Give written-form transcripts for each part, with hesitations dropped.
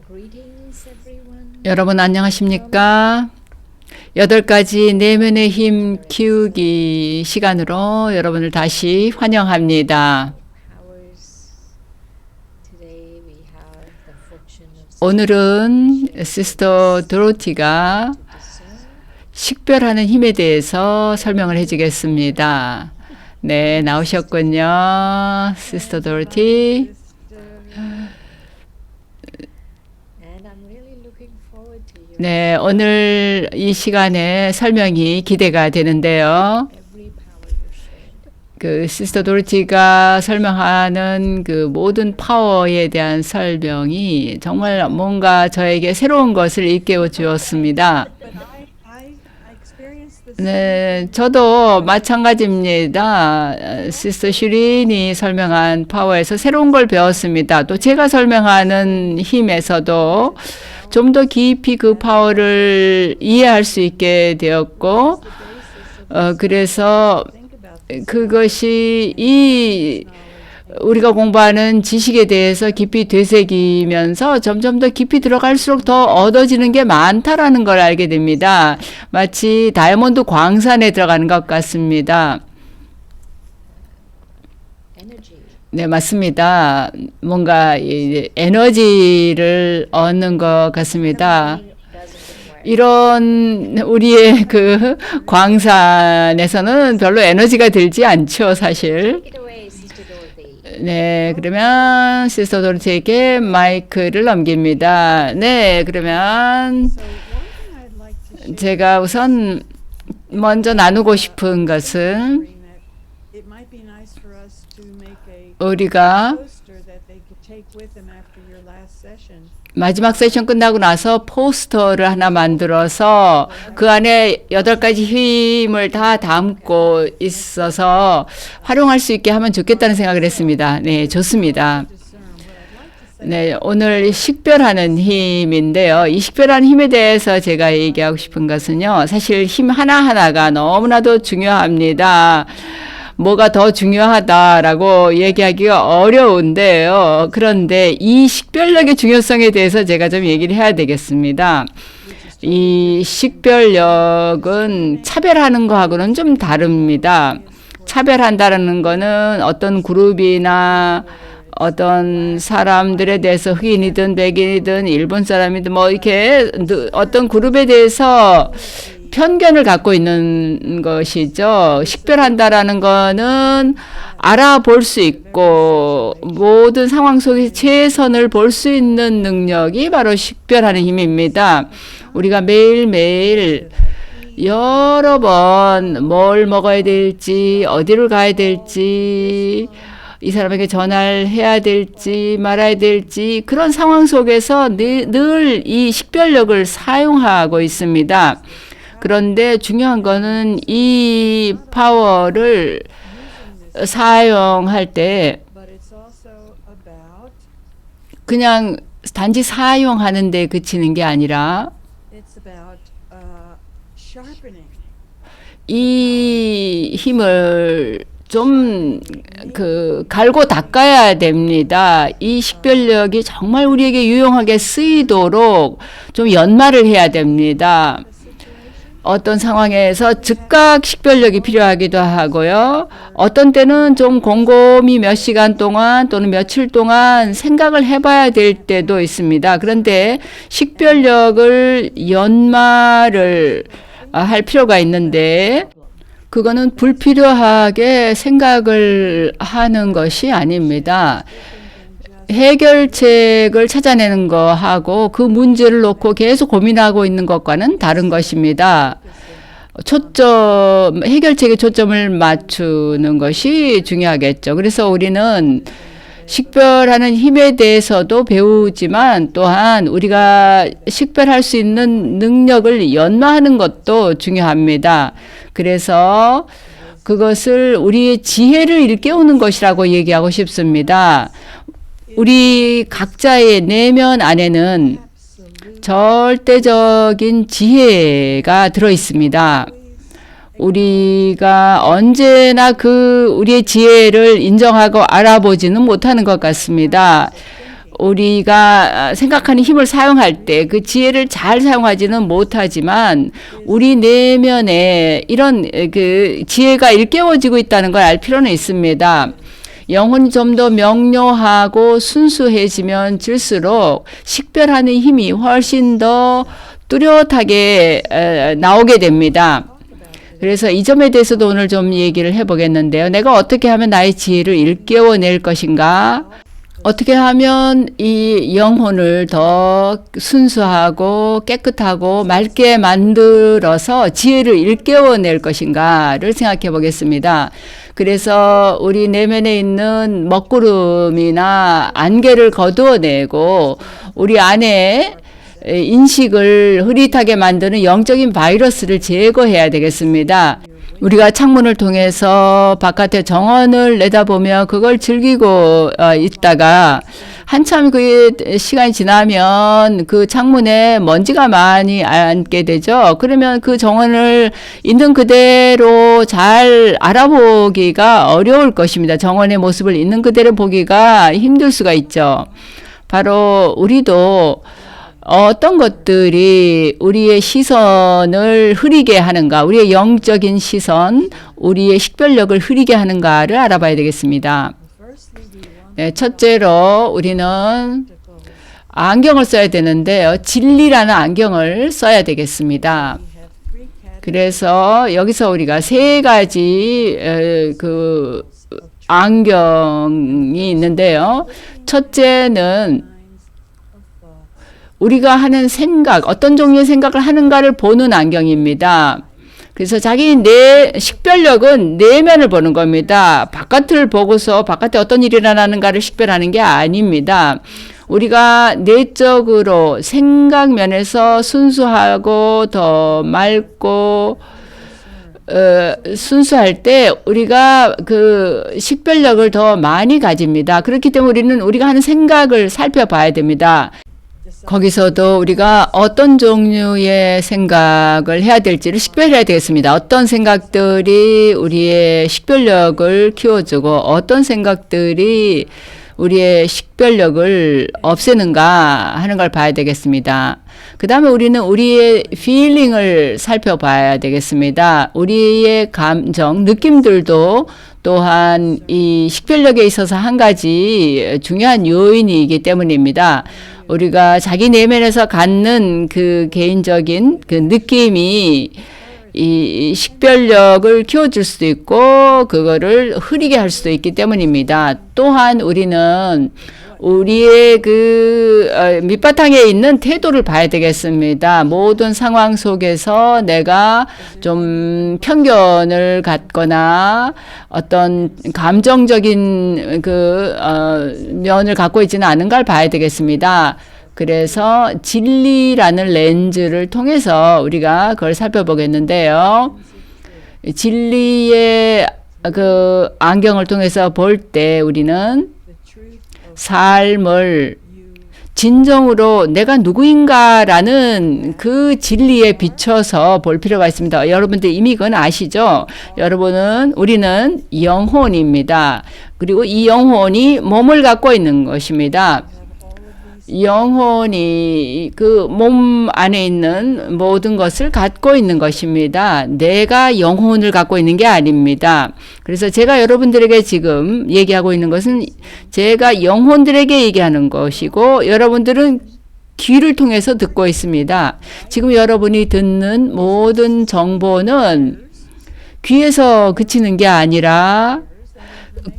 Greetings, everyone. 여러분 안녕하십니까? 8가지 내면의 힘 키우기 시간으로 여러분을 다시 환영합니다. Powers. Today we have the fortune of 오늘은 시스터 도로티가 discern. 식별하는 힘에 대해서 설명을 해주겠습니다. 네, 나오셨군요. 시스터 도로티. And I'm really looking forward to your 네, 오늘 이 시간에 설명이 기대가 되는데요. every power you shared. 그 시스터 도르티가 설명하는 그 모든 파워에 대한 설명이 정말 뭔가 저에게 새로운 것을 일깨워 주었습니다. 네, 저도 마찬가지입니다. 시스터 슈린이 설명한 파워에서 새로운 걸 배웠습니다. 또 제가 설명하는 힘에서도 좀 더 깊이 그 파워를 이해할 수 있게 되었고, 그래서 그것이 우리가 공부하는 지식에 대해서 깊이 되새기면서 점점 더 깊이 들어갈수록 더 얻어지는 게 많다라는 걸 알게 됩니다. 마치 다이아몬드 광산에 들어가는 것 같습니다. Energy. 네, 맞습니다. 뭔가 에너지를 얻는 것 같습니다. Doesn't require 이런 우리의 그 광산에서는 별로 에너지가 들지 않죠, 사실. Take it away, Sister Dorothy. 네, 그러면 시스터 도르티에게 마이크를 넘깁니다. 네, 그러면 제가 우선 먼저 나누고 싶은 것은 우리가 마지막 세션 끝나고 나서 포스터를 하나 만들어서 그 안에 8가지 힘을 다 담고 있어서 활용할 수 있게 하면 좋겠다는 생각을 했습니다. 네, 좋습니다. 네, 오늘 식별하는 힘인데요. 이 식별하는 힘에 대해서 제가 얘기하고 싶은 것은요. 사실 힘 하나하나가 너무나도 중요합니다. 뭐가 더 중요하다라고 얘기하기가 어려운데요. 그런데 이 식별력의 중요성에 대해서 제가 좀 얘기를 해야 되겠습니다. 이 식별력은 차별하는 거하고는 좀 다릅니다. 차별한다는 거는 어떤 그룹이나 어떤 사람들에 대해서 흑인이든 백인이든 일본 사람이든 뭐 이렇게 어떤 그룹에 대해서 편견을 갖고 있는 것이죠. 식별한다라는 거는 알아볼 수 있고 모든 상황 속에 최선을 볼 수 있는 능력이 바로 식별하는 힘입니다. 우리가 매일매일 여러 번 뭘 먹어야 될지 어디를 가야 될지 이 사람에게 전화를 해야 될지 말아야 될지 그런 상황 속에서 늘 이 식별력을 사용하고 있습니다. 그런데 중요한 거는 이 파워를 사용할 때 그냥 단지 사용하는 데 그치는 게 아니라 이 힘을 좀 갈고 닦아야 됩니다. 이 식별력이 정말 우리에게 유용하게 쓰이도록 좀 연마를 해야 됩니다. 어떤 상황에서 즉각 식별력이 필요하기도 하고요. 어떤 때는 좀 곰곰이 몇 시간 동안 또는 며칠 동안 생각을 해봐야 될 때도 있습니다. 그런데 식별력을 연마를 할 필요가 있는데 그거는 불필요하게 생각을 하는 것이 아닙니다. 해결책을 찾아내는 거하고 그 문제를 놓고 계속 고민하고 있는 것과는 다른 것입니다. 해결책에 초점을 맞추는 것이 중요하겠죠. 그래서 우리는 식별하는 힘에 대해서도 배우지만 또한 우리가 식별할 수 있는 능력을 연마하는 것도 중요합니다. 그래서 그것을 우리의 지혜를 일깨우는 것이라고 얘기하고 싶습니다. 우리 각자의 내면 안에는 절대적인 지혜가 들어 있습니다. 우리가 언제나 우리의 지혜를 인정하고 알아보지는 못하는 것 같습니다. 우리가 생각하는 힘을 사용할 때 그 지혜를 잘 사용하지는 못하지만 우리 내면에 이런 그 지혜가 일깨워지고 있다는 걸 알 필요는 있습니다. 영혼이 좀 더 명료하고 순수해지면 질수록 식별하는 힘이 훨씬 더 뚜렷하게 나오게 됩니다. 그래서 이 점에 대해서도 오늘 좀 얘기를 해보겠는데요. 내가 어떻게 하면 나의 지혜를 일깨워낼 것인가? 어떻게 하면 이 영혼을 더 순수하고 깨끗하고 맑게 만들어서 지혜를 일깨워낼 것인가를 생각해 보겠습니다. 그래서 우리 내면에 있는 먹구름이나 안개를 거두어내고 우리 안에 인식을 흐릿하게 만드는 영적인 바이러스를 제거해야 되겠습니다. 우리가 창문을 통해서 바깥의 정원을 내다보며 그걸 즐기고 있다가 한참 그 시간이 지나면 그 창문에 먼지가 많이 앉게 되죠. 그러면 그 정원을 있는 그대로 잘 알아보기가 어려울 것입니다. 정원의 모습을 있는 그대로 보기가 힘들 수가 있죠. 바로 우리도 어떤 것들이 우리의 시선을 흐리게 하는가, 우리의 영적인 시선, 우리의 식별력을 흐리게 하는가를 알아봐야 되겠습니다. 네, 첫째로 우리는 안경을 써야 되는데요. 진리라는 안경을 써야 되겠습니다. 그래서 여기서 우리가 세 가지 그 안경이 있는데요. 첫째는 우리가 하는 생각, 어떤 종류의 생각을 하는가를 보는 안경입니다. 그래서 자기 내 식별력은 내면을 보는 겁니다. 바깥을 보고서 바깥에 어떤 일이 일어나는가를 식별하는 게 아닙니다. 우리가 내적으로 생각 면에서 순수하고 더 맑고 순수할 때 우리가 그 식별력을 더 많이 가집니다. 그렇기 때문에 우리가 하는 생각을 살펴봐야 됩니다. 거기서도 우리가 어떤 종류의 생각을 해야 될지를 식별해야 되겠습니다. 어떤 생각들이 우리의 식별력을 키워주고 어떤 생각들이 우리의 식별력을 없애는가 하는 걸 봐야 되겠습니다. 그 다음에 우리는 우리의 feeling을 살펴봐야 되겠습니다. 우리의 감정, 느낌들도 또한 이 식별력에 있어서 한 가지 중요한 요인이기 때문입니다. 우리가 자기 내면에서 갖는 그 개인적인 그 느낌이 이 식별력을 키워줄 수도 있고 그거를 흐리게 할 수도 있기 때문입니다. 또한 우리는 우리의 그 밑바탕에 있는 태도를 봐야 되겠습니다. 모든 상황 속에서 내가 좀 편견을 갖거나 어떤 감정적인 그 면을 갖고 있지는 않은가를 봐야 되겠습니다. 그래서 진리라는 렌즈를 통해서 우리가 그걸 살펴보겠는데요. 진리의 그 안경을 통해서 볼 때 우리는 삶을 진정으로 내가 누구인가라는 그 진리에 비춰서 볼 필요가 있습니다. 여러분들 이미 그건 아시죠? 우리는 영혼입니다. 그리고 이 영혼이 몸을 갖고 있는 것입니다. 영혼이 그 몸 안에 있는 모든 것을 갖고 있는 것입니다. 내가 영혼을 갖고 있는 게 아닙니다. 그래서 제가 여러분들에게 지금 얘기하고 있는 것은 제가 영혼들에게 얘기하는 것이고 여러분들은 귀를 통해서 듣고 있습니다. 지금 여러분이 듣는 모든 정보는 귀에서 그치는 게 아니라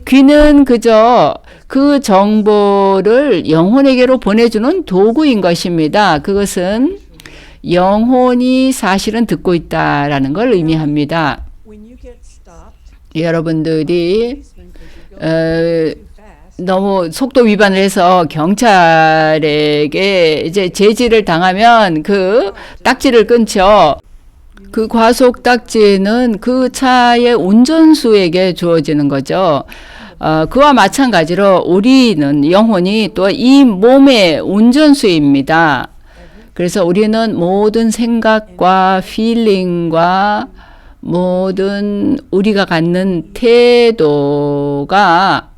귀는 그저 그 정보를 영혼에게로 보내주는 도구인 것입니다. 그것은 영혼이 사실은 듣고 있다라는 걸 의미합니다. 여러분들이 너무 속도 위반을 해서 경찰에게 이제 제지를 당하면 그 딱지를 끊죠. 그 과속 딱지는 그 차의 운전수에게 주어지는 거죠. 그와 마찬가지로 우리는 영혼이 또 이 몸의 운전수입니다. 그래서 우리는 모든 생각과 필링과 모든 우리가 갖는 태도가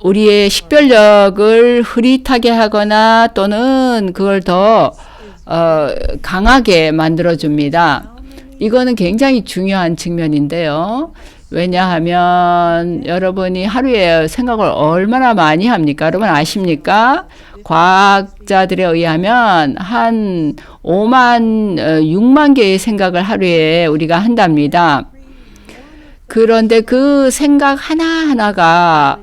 우리의 식별력을 흐릿하게 하거나 또는 그걸 더 강하게 만들어줍니다. 이거는 굉장히 중요한 측면인데요. 왜냐하면 여러분이 하루에 생각을 얼마나 많이 합니까? 여러분 아십니까? 과학자들에 의하면 한 6만 개의 생각을 하루에 우리가 한답니다. 그런데 그 생각 하나하나가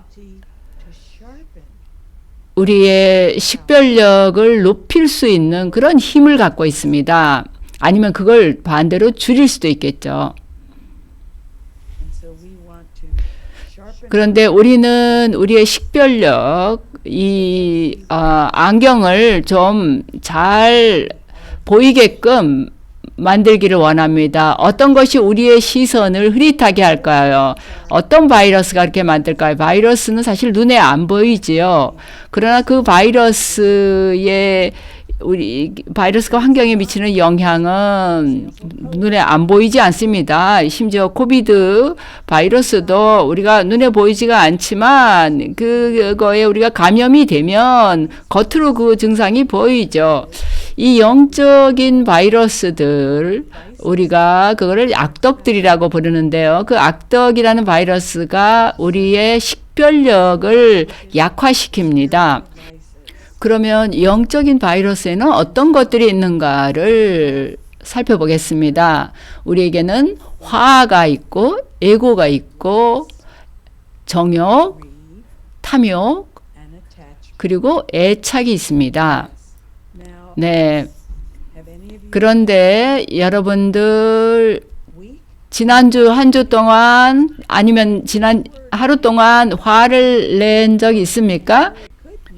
우리의 식별력을 높일 수 있는 그런 힘을 갖고 있습니다. 아니면 그걸 반대로 줄일 수도 있겠죠. 그런데 우리는 우리의 식별력, 안경을 좀 잘 보이게끔 만들기를 원합니다. 어떤 것이 우리의 시선을 흐릿하게 할까요? 어떤 바이러스가 그렇게 만들까요? 바이러스는 사실 눈에 안 보이지요. 그러나 그 바이러스가 환경에 미치는 영향은 눈에 안 보이지 않습니다. 심지어 코비드 바이러스도 우리가 눈에 보이지가 않지만 그거에 우리가 감염이 되면 겉으로 그 증상이 보이죠. 이 영적인 바이러스들, 우리가 그거를 악덕들이라고 부르는데요. 그 악덕이라는 바이러스가 우리의 식별력을 약화시킵니다. 그러면 영적인 바이러스에는 어떤 것들이 있는가를 살펴보겠습니다. 우리에게는 화가 있고 에고가 있고 정욕, 탐욕, 그리고 애착이 있습니다. 네. 그런데 여러분들 지난주 한 주 동안 아니면 지난 하루 동안 화를 낸 적이 있습니까?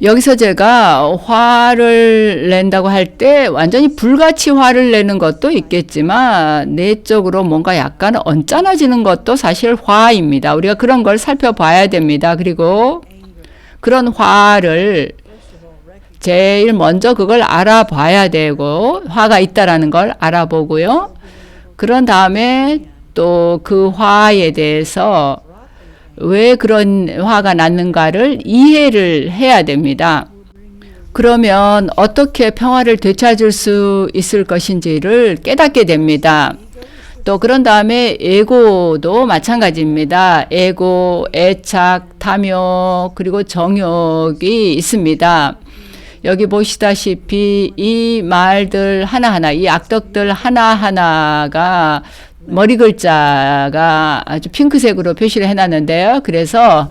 여기서 제가 화를 낸다고 할 때 완전히 불같이 화를 내는 것도 있겠지만 내적으로 뭔가 약간 언짢아지는 것도 사실 화입니다. 우리가 그런 걸 살펴봐야 됩니다. 그리고 그런 화를 제일 먼저 그걸 알아봐야 되고 화가 있다라는 걸 알아보고요. 그런 다음에 또 그 화에 대해서 왜 그런 화가 났는가를 이해를 해야 됩니다. 그러면 어떻게 평화를 되찾을 수 있을 것인지를 깨닫게 됩니다. 또 그런 다음에 에고도 마찬가지입니다. 에고, 애착, 탐욕, 그리고 정욕이 있습니다. 여기 보시다시피 이 말들 하나하나, 이 악덕들 하나하나가 머리 글자가 아주 핑크색으로 표시를 해놨는데요. 그래서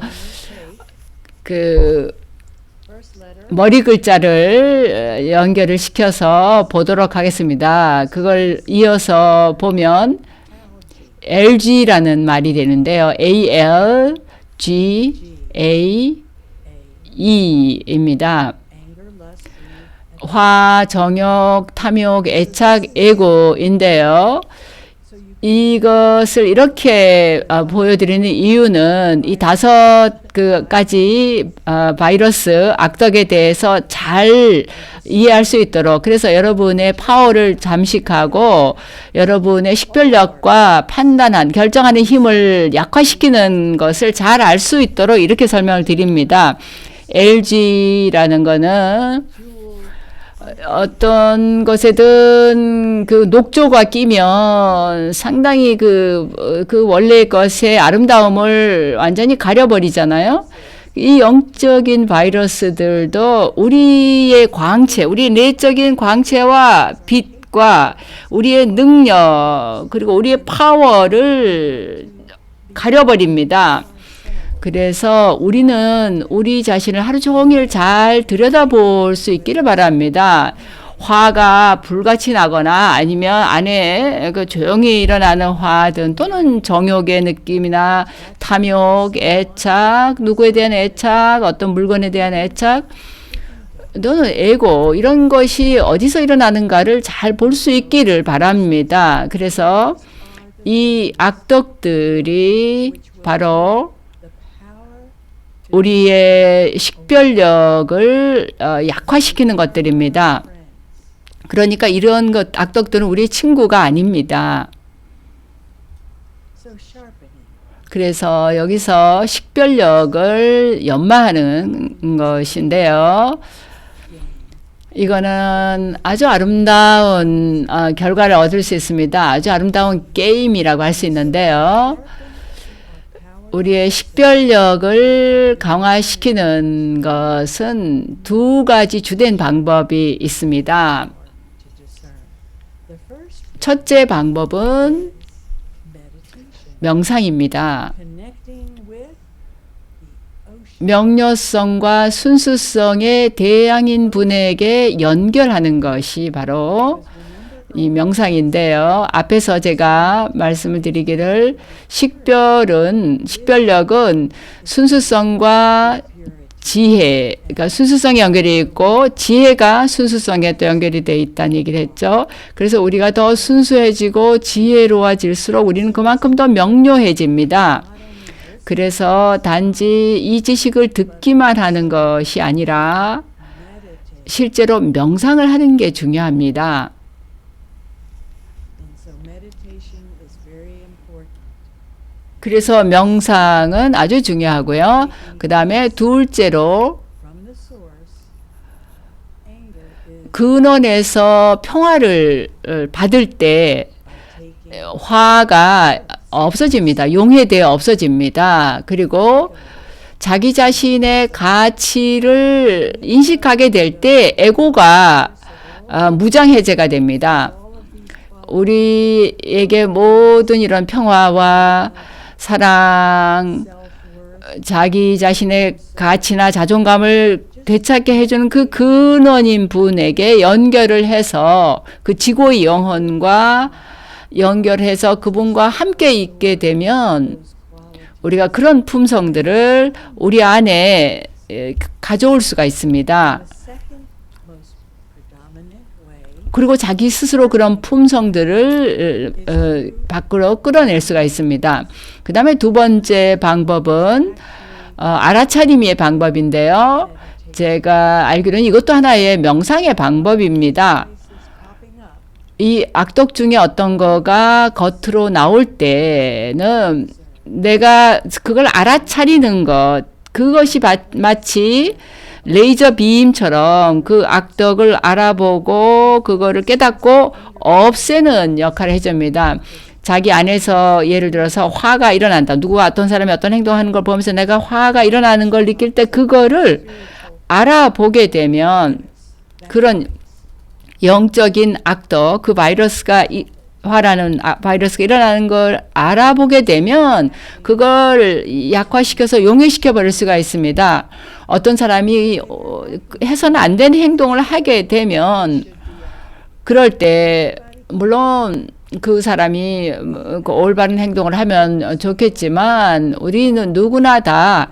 그 머리 글자를 연결을 시켜서 보도록 하겠습니다. 그걸 이어서 보면 LG라는 말이 되는데요. ALGAE입니다. 화, 정욕, 탐욕, 애착, 에고인데요. 이것을 이렇게 보여드리는 이유는 이 5가지 바이러스 악덕에 대해서 잘 이해할 수 있도록, 그래서 여러분의 파워를 잠식하고 여러분의 식별력과 판단한 결정하는 힘을 약화시키는 것을 잘 알 수 있도록 이렇게 설명을 드립니다. LG라는 거는 어떤 것에든 그 녹조가 끼면 상당히 그 원래 것의 아름다움을 완전히 가려버리잖아요. 이 영적인 바이러스들도 우리의 광채, 우리 내적인 광채와 빛과 우리의 능력, 그리고 우리의 파워를 가려버립니다. 그래서 우리는 우리 자신을 하루 종일 잘 들여다볼 수 있기를 바랍니다. 화가 불같이 나거나 아니면 안에 그 조용히 일어나는 화든 또는 정욕의 느낌이나 탐욕, 애착, 누구에 대한 애착, 어떤 물건에 대한 애착, 또는 에고, 이런 것이 어디서 일어나는가를 잘 볼 수 있기를 바랍니다. 그래서 이 악덕들이 바로 우리의 식별력을 약화시키는 것들입니다. 그러니까 이런 악덕들은 우리의 친구가 아닙니다. 그래서 여기서 식별력을 연마하는 것인데요. 이거는 아주 아름다운 결과를 얻을 수 있습니다. 아주 아름다운 게임이라고 할 수 있는데요. 우리의 식별력을 강화시키는 것은 두 가지 주된 방법이 있습니다. 첫째 방법은 명상입니다. 명료성과 순수성의 대양인 분에게 연결하는 것이 바로 이 명상인데요. 앞에서 제가 말씀을 드리기를 식별력은 순수성과 지혜, 그러니까 순수성에 연결이 있고 지혜가 순수성에 또 연결이 돼 있다는 얘기를 했죠. 그래서 우리가 더 순수해지고 지혜로워질수록 우리는 그만큼 더 명료해집니다. 그래서 단지 이 지식을 듣기만 하는 것이 아니라 실제로 명상을 하는 게 중요합니다. 그래서 명상은 아주 중요하고요. 그 다음에 둘째로 근원에서 평화를 받을 때 화가 없어집니다. 용해되어 없어집니다. 그리고 자기 자신의 가치를 인식하게 될 때 에고가 무장해제가 됩니다. 우리에게 모든 이런 평화와 사랑, 자기 자신의 가치나 자존감을 되찾게 해주는 그 근원인 분에게 연결을 해서 그 지고의 영혼과 연결해서 그분과 함께 있게 되면 우리가 그런 품성들을 우리 안에 가져올 수가 있습니다. 그리고 자기 스스로 그런 품성들을 밖으로 끌어낼 수가 있습니다. 그 다음에 두 번째 방법은 알아차림의 방법인데요. 제가 알기로는 이것도 하나의 명상의 방법입니다. 이 악덕 중에 어떤 거가 겉으로 나올 때는 내가 그걸 알아차리는 것, 그것이 마치 레이저 빔처럼 그 악덕을 알아보고 그거를 깨닫고 없애는 역할을 해줍니다. 자기 안에서 예를 들어서 화가 일어난다. 누구가 어떤 사람이 어떤 행동하는 걸 보면서 내가 화가 일어나는 걸 느낄 때 그거를 알아보게 되면 그런 영적인 악덕, 그 화라는 바이러스가 일어나는 걸 알아보게 되면 그걸 약화시켜서 용해시켜 버릴 수가 있습니다. 어떤 사람이 해서는 안 되는 행동을 하게 되면 그럴 때 물론 그 사람이 그 올바른 행동을 하면 좋겠지만 우리는 누구나 다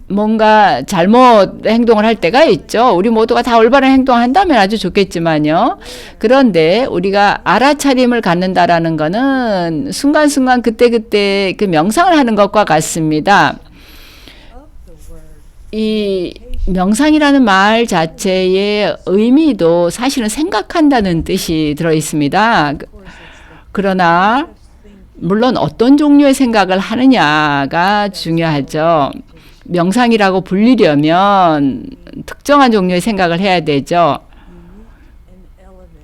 뭔가 잘못 행동을 할 때가 있죠. 우리 모두가 다 올바른 행동을 한다면 아주 좋겠지만요. 그런데 우리가 알아차림을 갖는다라는 거는 순간순간 그때그때 그 명상을 하는 것과 같습니다. 이 명상이라는 말 자체의 의미도 사실은 생각한다는 뜻이 들어 있습니다. 그러나 물론 어떤 종류의 생각을 하느냐가 중요하죠. 명상이라고 불리려면 특정한 종류의 생각을 해야 되죠.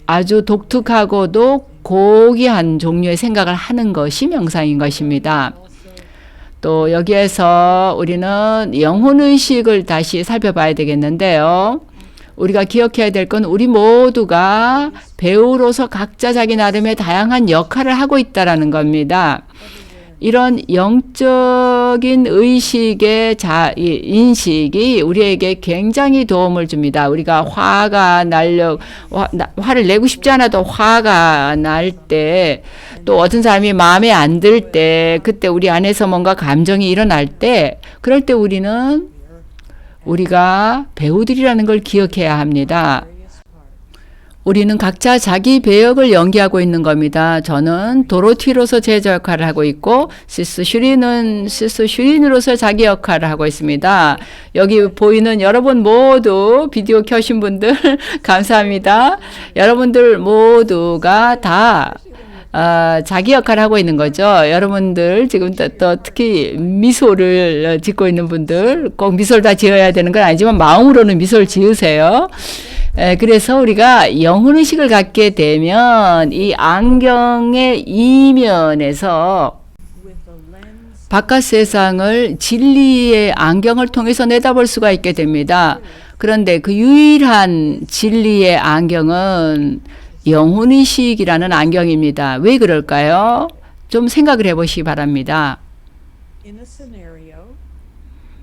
아주 독특하고도 고귀한 종류의 생각을 하는 것이 명상인 것입니다. 또 여기에서 우리는 영혼의식을 다시 살펴봐야 되겠는데요. 우리가 기억해야 될 건 우리 모두가 배우로서 각자 자기 나름의 다양한 역할을 하고 있다는 겁니다. 이런 영적인 의식의 인식이 우리에게 굉장히 도움을 줍니다. 우리가 화를 내고 싶지 않아도 화가 날 때, 또 어떤 사람이 마음에 안 들 때, 그때 우리 안에서 뭔가 감정이 일어날 때, 그럴 때 우리가 배우들이라는 걸 기억해야 합니다. 우리는 각자 자기 배역을 연기하고 있는 겁니다. 저는 도로티로서 제 역할을 하고 있고 시스 슈린으로서 자기 역할을 하고 있습니다. 여기 보이는 여러분 모두 비디오 켜신 분들 감사합니다. 여러분들 모두가 다 자기 역할을 하고 있는 거죠. 여러분들 지금 또 특히 미소를 짓고 있는 분들 꼭 미소를 다 지어야 되는 건 아니지만 마음으로는 미소를 지으세요. 그래서 우리가 영혼의식을 갖게 되면 이 안경의 이면에서 바깥 세상을 진리의 안경을 통해서 내다볼 수가 있게 됩니다. 그런데 그 유일한 진리의 안경은 영혼의식이라는 안경입니다. 왜 그럴까요? 좀 생각을 해보시기 바랍니다.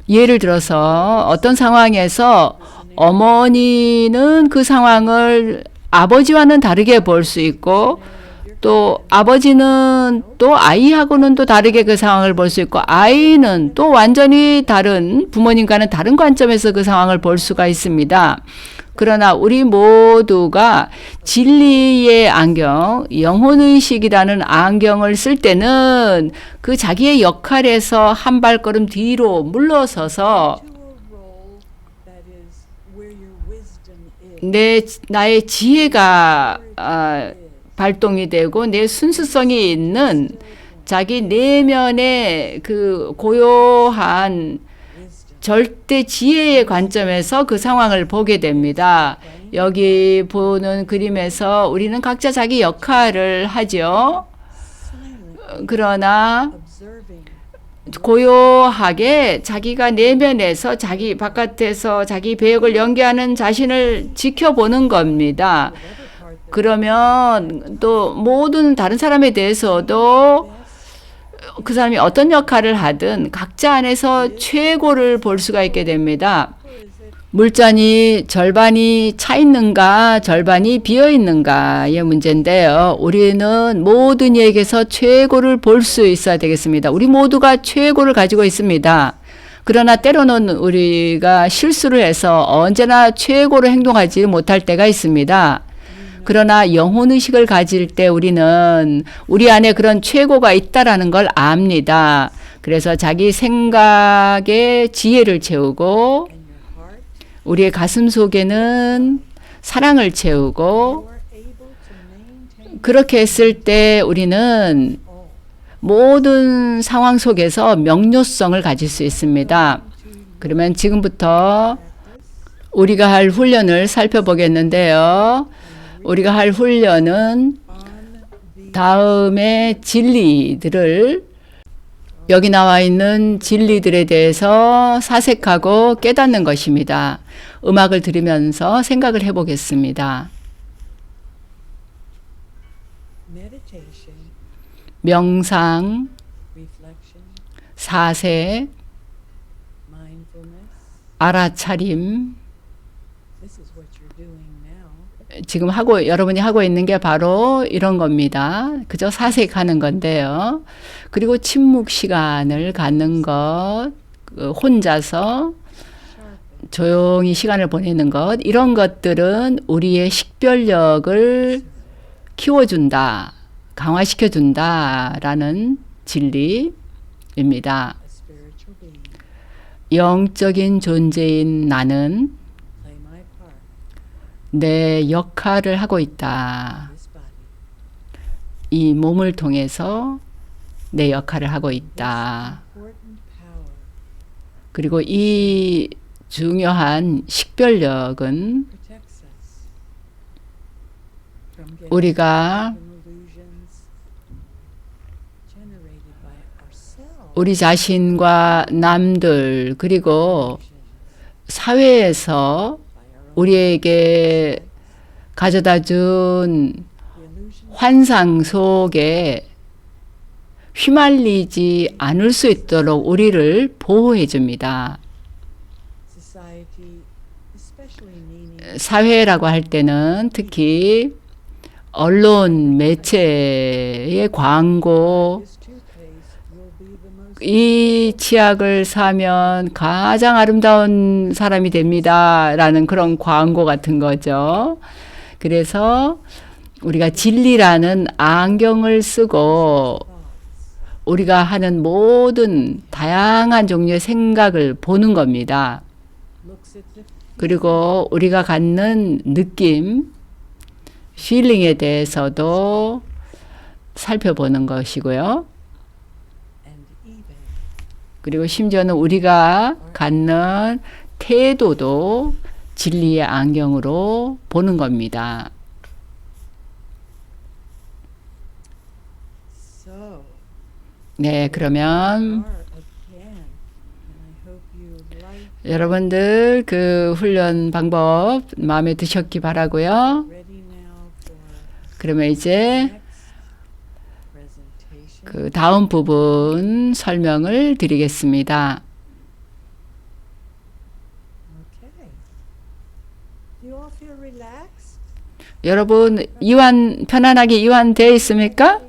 예를 들어서 어떤 상황에서 어머니는 그 상황을 아버지와는 다르게 볼 수 있고 또 아버지는 또 아이하고는 또 다르게 그 상황을 볼 수 있고 아이는 또 완전히 다른 부모님과는 다른 관점에서 그 상황을 볼 수가 있습니다. 그러나 우리 모두가 진리의 안경, 영혼의식이라는 안경을 쓸 때는 그 자기의 역할에서 한 발걸음 뒤로 물러서서 나의 지혜가 발동이 되고 내 순수성이 있는 자기 내면의 그 고요한 절대 지혜의 관점에서 그 상황을 보게 됩니다. 여기 보는 그림에서 우리는 각자 자기 역할을 하죠. 그러나 고요하게 자기가 내면에서 자기 바깥에서 자기 배역을 연기하는 자신을 지켜보는 겁니다. 그러면 또 모든 다른 사람에 대해서도 그 사람이 어떤 역할을 하든 각자 안에서 최고를 볼 수가 있게 됩니다. 물잔이 절반이 차 있는가 절반이 비어 있는가의 문제인데요. 우리는 모든 이에게서 최고를 볼 수 있어야 되겠습니다. 우리 모두가 최고를 가지고 있습니다. 그러나 때로는 우리가 실수를 해서 언제나 최고로 행동하지 못할 때가 있습니다. 그러나 영혼의식을 가질 때 우리는 우리 안에 그런 최고가 있다라는 걸 압니다. 그래서 자기 생각에 지혜를 채우고 우리의 가슴 속에는 사랑을 채우고 그렇게 했을 때 우리는 모든 상황 속에서 명료성을 가질 수 있습니다. 그러면 지금부터 우리가 할 훈련을 살펴보겠는데요. 우리가 할 훈련은 다음에 진리들을 여기 나와 있는 진리들에 대해서 사색하고 깨닫는 것입니다. 음악을 들으면서 생각을 해보겠습니다. 명상, 사색, 알아차림, 지금 여러분이 하고 있는 게 바로 이런 겁니다. 그저 사색하는 건데요. 그리고 침묵 시간을 갖는 것, 혼자서 조용히 시간을 보내는 것, 이런 것들은 우리의 식별력을 키워준다, 강화시켜준다라는 진리입니다. 영적인 존재인 나는 내 역할을 하고 있다. 이 몸을 통해서 내 역할을 하고 있다. 그리고 이 중요한 식별력은 우리가 우리 자신과 남들 그리고 사회에서 우리에게 가져다 준 환상 속에 휘말리지 않을 수 있도록 우리를 보호해 줍니다. 사회라고 할 때는 특히 언론, 매체의 광고, 이 치약을 사면 가장 아름다운 사람이 됩니다. 라는 그런 광고 같은 거죠. 그래서 우리가 진리라는 안경을 쓰고 우리가 하는 모든 다양한 종류의 생각을 보는 겁니다. 그리고 우리가 갖는 느낌, feeling에 대해서도 살펴보는 것이고요. and even 그리고 심지어는 우리가 갖는 태도도 진리의 안경으로 보는 겁니다. so 네, 그러면 are again, and I hope you like 여러분들 그 훈련 방법 마음에 드셨기 바라고요. ready now for 그러면 이제 next presentation. 그 다음 부분 설명을 드리겠습니다. Okay. Do you all feel relaxed? 여러분 편안하게 이완되어 있습니까?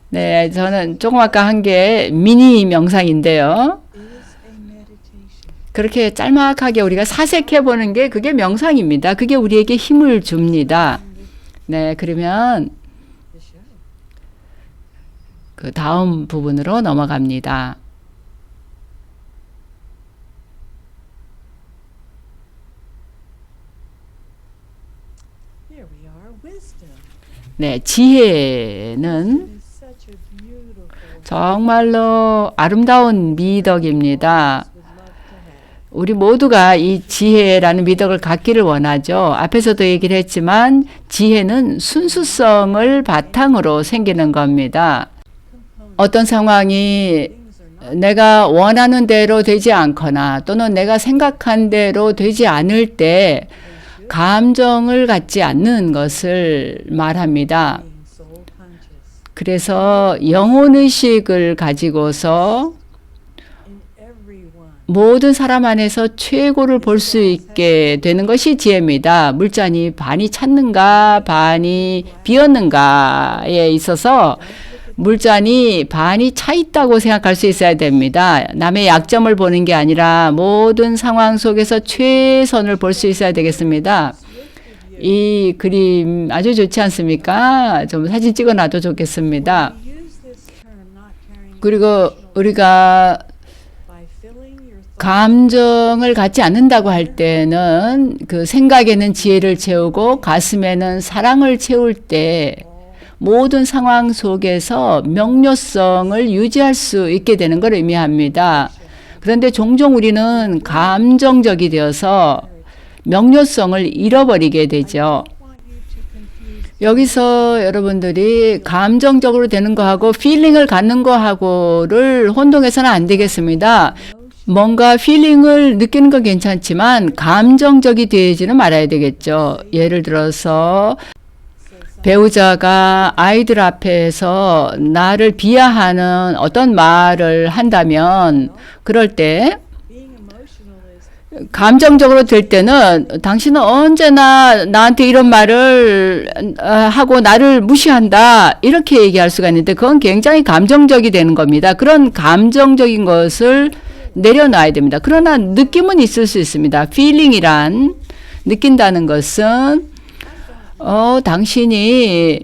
네, 저는 조금 아까 한 게 미니 명상인데요. Is a meditation. 그렇게 짤막하게 우리가 사색해 보는 게 그게 명상입니다. 그게 우리에게 힘을 줍니다. 네, 그러면 The show. 그 다음 부분으로 넘어갑니다. Here we are. Wisdom. 네, 지혜는 It is such a beautiful. 정말로 아름다운 미덕입니다. Would love to have. 우리 모두가 이 지혜라는 미덕을 갖기를 원하죠. 앞에서도 얘기를 했지만 지혜는 순수성을 바탕으로 생기는 겁니다. 어떤 상황이 Things are not 내가 원하는 대로 되지 않거나 또는 내가 생각한 대로 되지 않을 때 감정을 갖지 않는 것을 말합니다. being soul conscious. 그래서 영혼의식을 가지고서 In everyone. 모든 사람 안에서 최고를 볼 수 있게 되는 것이 지혜입니다. 물잔이 반이 찼는가 반이 비었는가에 있어서 물잔이 반이 차 있다고 생각할 수 있어야 됩니다. 남의 약점을 보는 게 아니라 모든 상황 속에서 최선을 볼 수 있어야 되겠습니다. 이 그림 아주 좋지 않습니까? 좀 사진 찍어놔도 좋겠습니다. We use this term not carrying 그리고 emotional 우리가 by filling your thoughts 감정을 갖지 않는다고 할 때는 그 생각에는 지혜를 채우고 가슴에는 사랑을 채울 때 모든 상황 속에서 명료성을 유지할 수 있게 되는 걸 의미합니다. 그런데 종종 우리는 감정적이 되어서 명료성을 잃어버리게 되죠. want you to confuse 여기서 여러분들이 감정적으로 되는 거하고 필링을 갖는 거하고를 혼동해서는 안 되겠습니다. 뭔가 필링을 느끼는 건 괜찮지만 감정적이 되지는 말아야 되겠죠. 예를 들어서 배우자가 아이들 앞에서 나를 비하하는 어떤 말을 한다면 그럴 때 being emotional is 감정적으로 될 때는 당신은 언제나 나한테 이런 말을 하고 나를 무시한다 이렇게 얘기할 수가 있는데 그건 굉장히 감정적이 되는 겁니다. 그런 감정적인 것을 내려놔야 됩니다. 그러나 느낌은 있을 수 있습니다. feeling이란 느낀다는 것은 당신이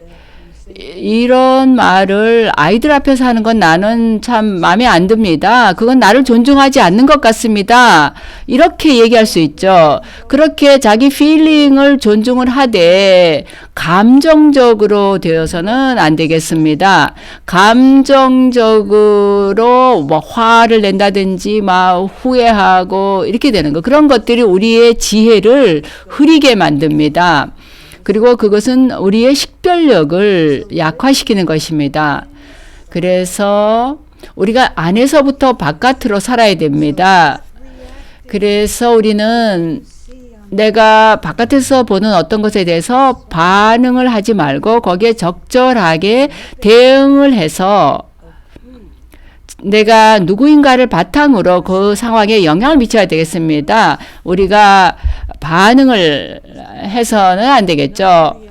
이런 말을 아이들 앞에서 하는 건 나는 참 마음에 안 듭니다. 그건 나를 존중하지 않는 것 같습니다. 이렇게 얘기할 수 있죠. 그렇게 자기 필링을 존중을 하되 감정적으로 되어서는 안 되겠습니다. 감정적으로 뭐 화를 낸다든지 막 후회하고 이렇게 되는 거. 그런 것들이 우리의 지혜를 흐리게 만듭니다. 그리고 그것은 우리의 식별력을 약화시키는 것입니다. 그래서 우리가 안에서부터 바깥으로 살아야 됩니다. 그래서 우리는 내가 바깥에서 보는 어떤 것에 대해서 반응을 하지 말고 거기에 적절하게 대응을 해서 내가 누구인가를 바탕으로 그 상황에 영향을 미쳐야 되겠습니다. 우리가 반응을 해서는 안 되겠죠. react on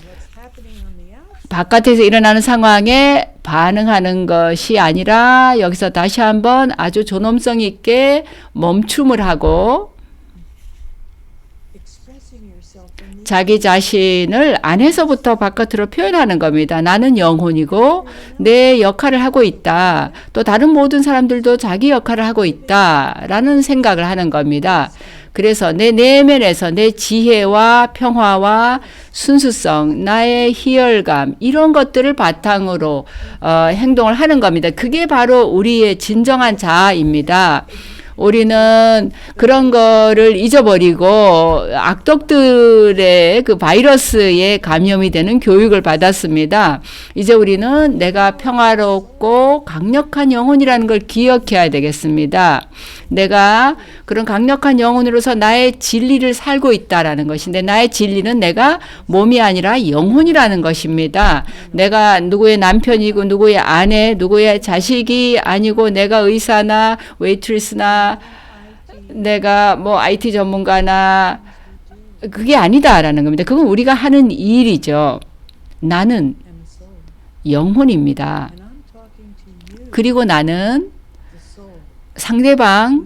what's happening on the outside. 바깥에서 일어나는 상황에 반응하는 것이 아니라 여기서 다시 한번 아주 존엄성 있게 멈춤을 하고 Expressing yourself in the 자기 자신을 안에서부터 바깥으로 표현하는 겁니다. 나는 영혼이고 내 역할을 하고 있다. 또 다른 모든 사람들도 자기 역할을 하고 있다라는 생각을 하는 겁니다. 그래서 내 내면에서 내 지혜와 평화와 순수성, 나의 희열감 이런 것들을 바탕으로 행동을 하는 겁니다. 그게 바로 우리의 진정한 자아입니다. 우리는 그런 거를 잊어버리고 악독들의 그 바이러스에 감염이 되는 교육을 받았습니다. 이제 우리는 내가 평화롭고 강력한 영혼이라는 걸 기억해야 되겠습니다. 내가 그런 강력한 영혼으로서 나의 진리를 살고 있다라는 것인데 나의 진리는 내가 몸이 아니라 영혼이라는 것입니다. 내가 누구의 남편이고 누구의 아내, 누구의 자식이 아니고 내가 의사나 웨이트리스나 내가 뭐 IT 전문가나 그게 아니다라는 겁니다. 그건 우리가 하는 일이죠. 나는 am soul. 영혼입니다. And I'm talking to you, 그리고 나는 the soul. 상대방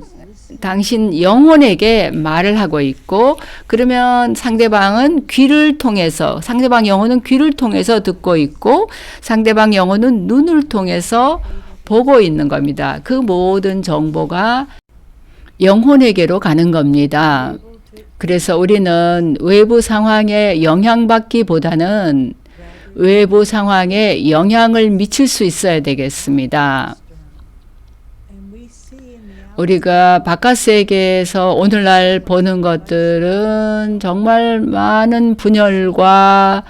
당신 영혼에게 말을 하고 있고 그러면 상대방은 귀를 통해서 상대방 영혼은 귀를 통해서 듣고 있고 상대방 영혼은 눈을 통해서 보고 있는 겁니다. 그 모든 정보가 영혼에게로 가는 겁니다. 그래서 우리는 외부 상황에 영향받기보다는 외부 상황에 영향을 미칠 수 있어야 되겠습니다. And we see in the 우리가 바깥 세계에서 오늘날 보는 것들은 정말 많은 분열과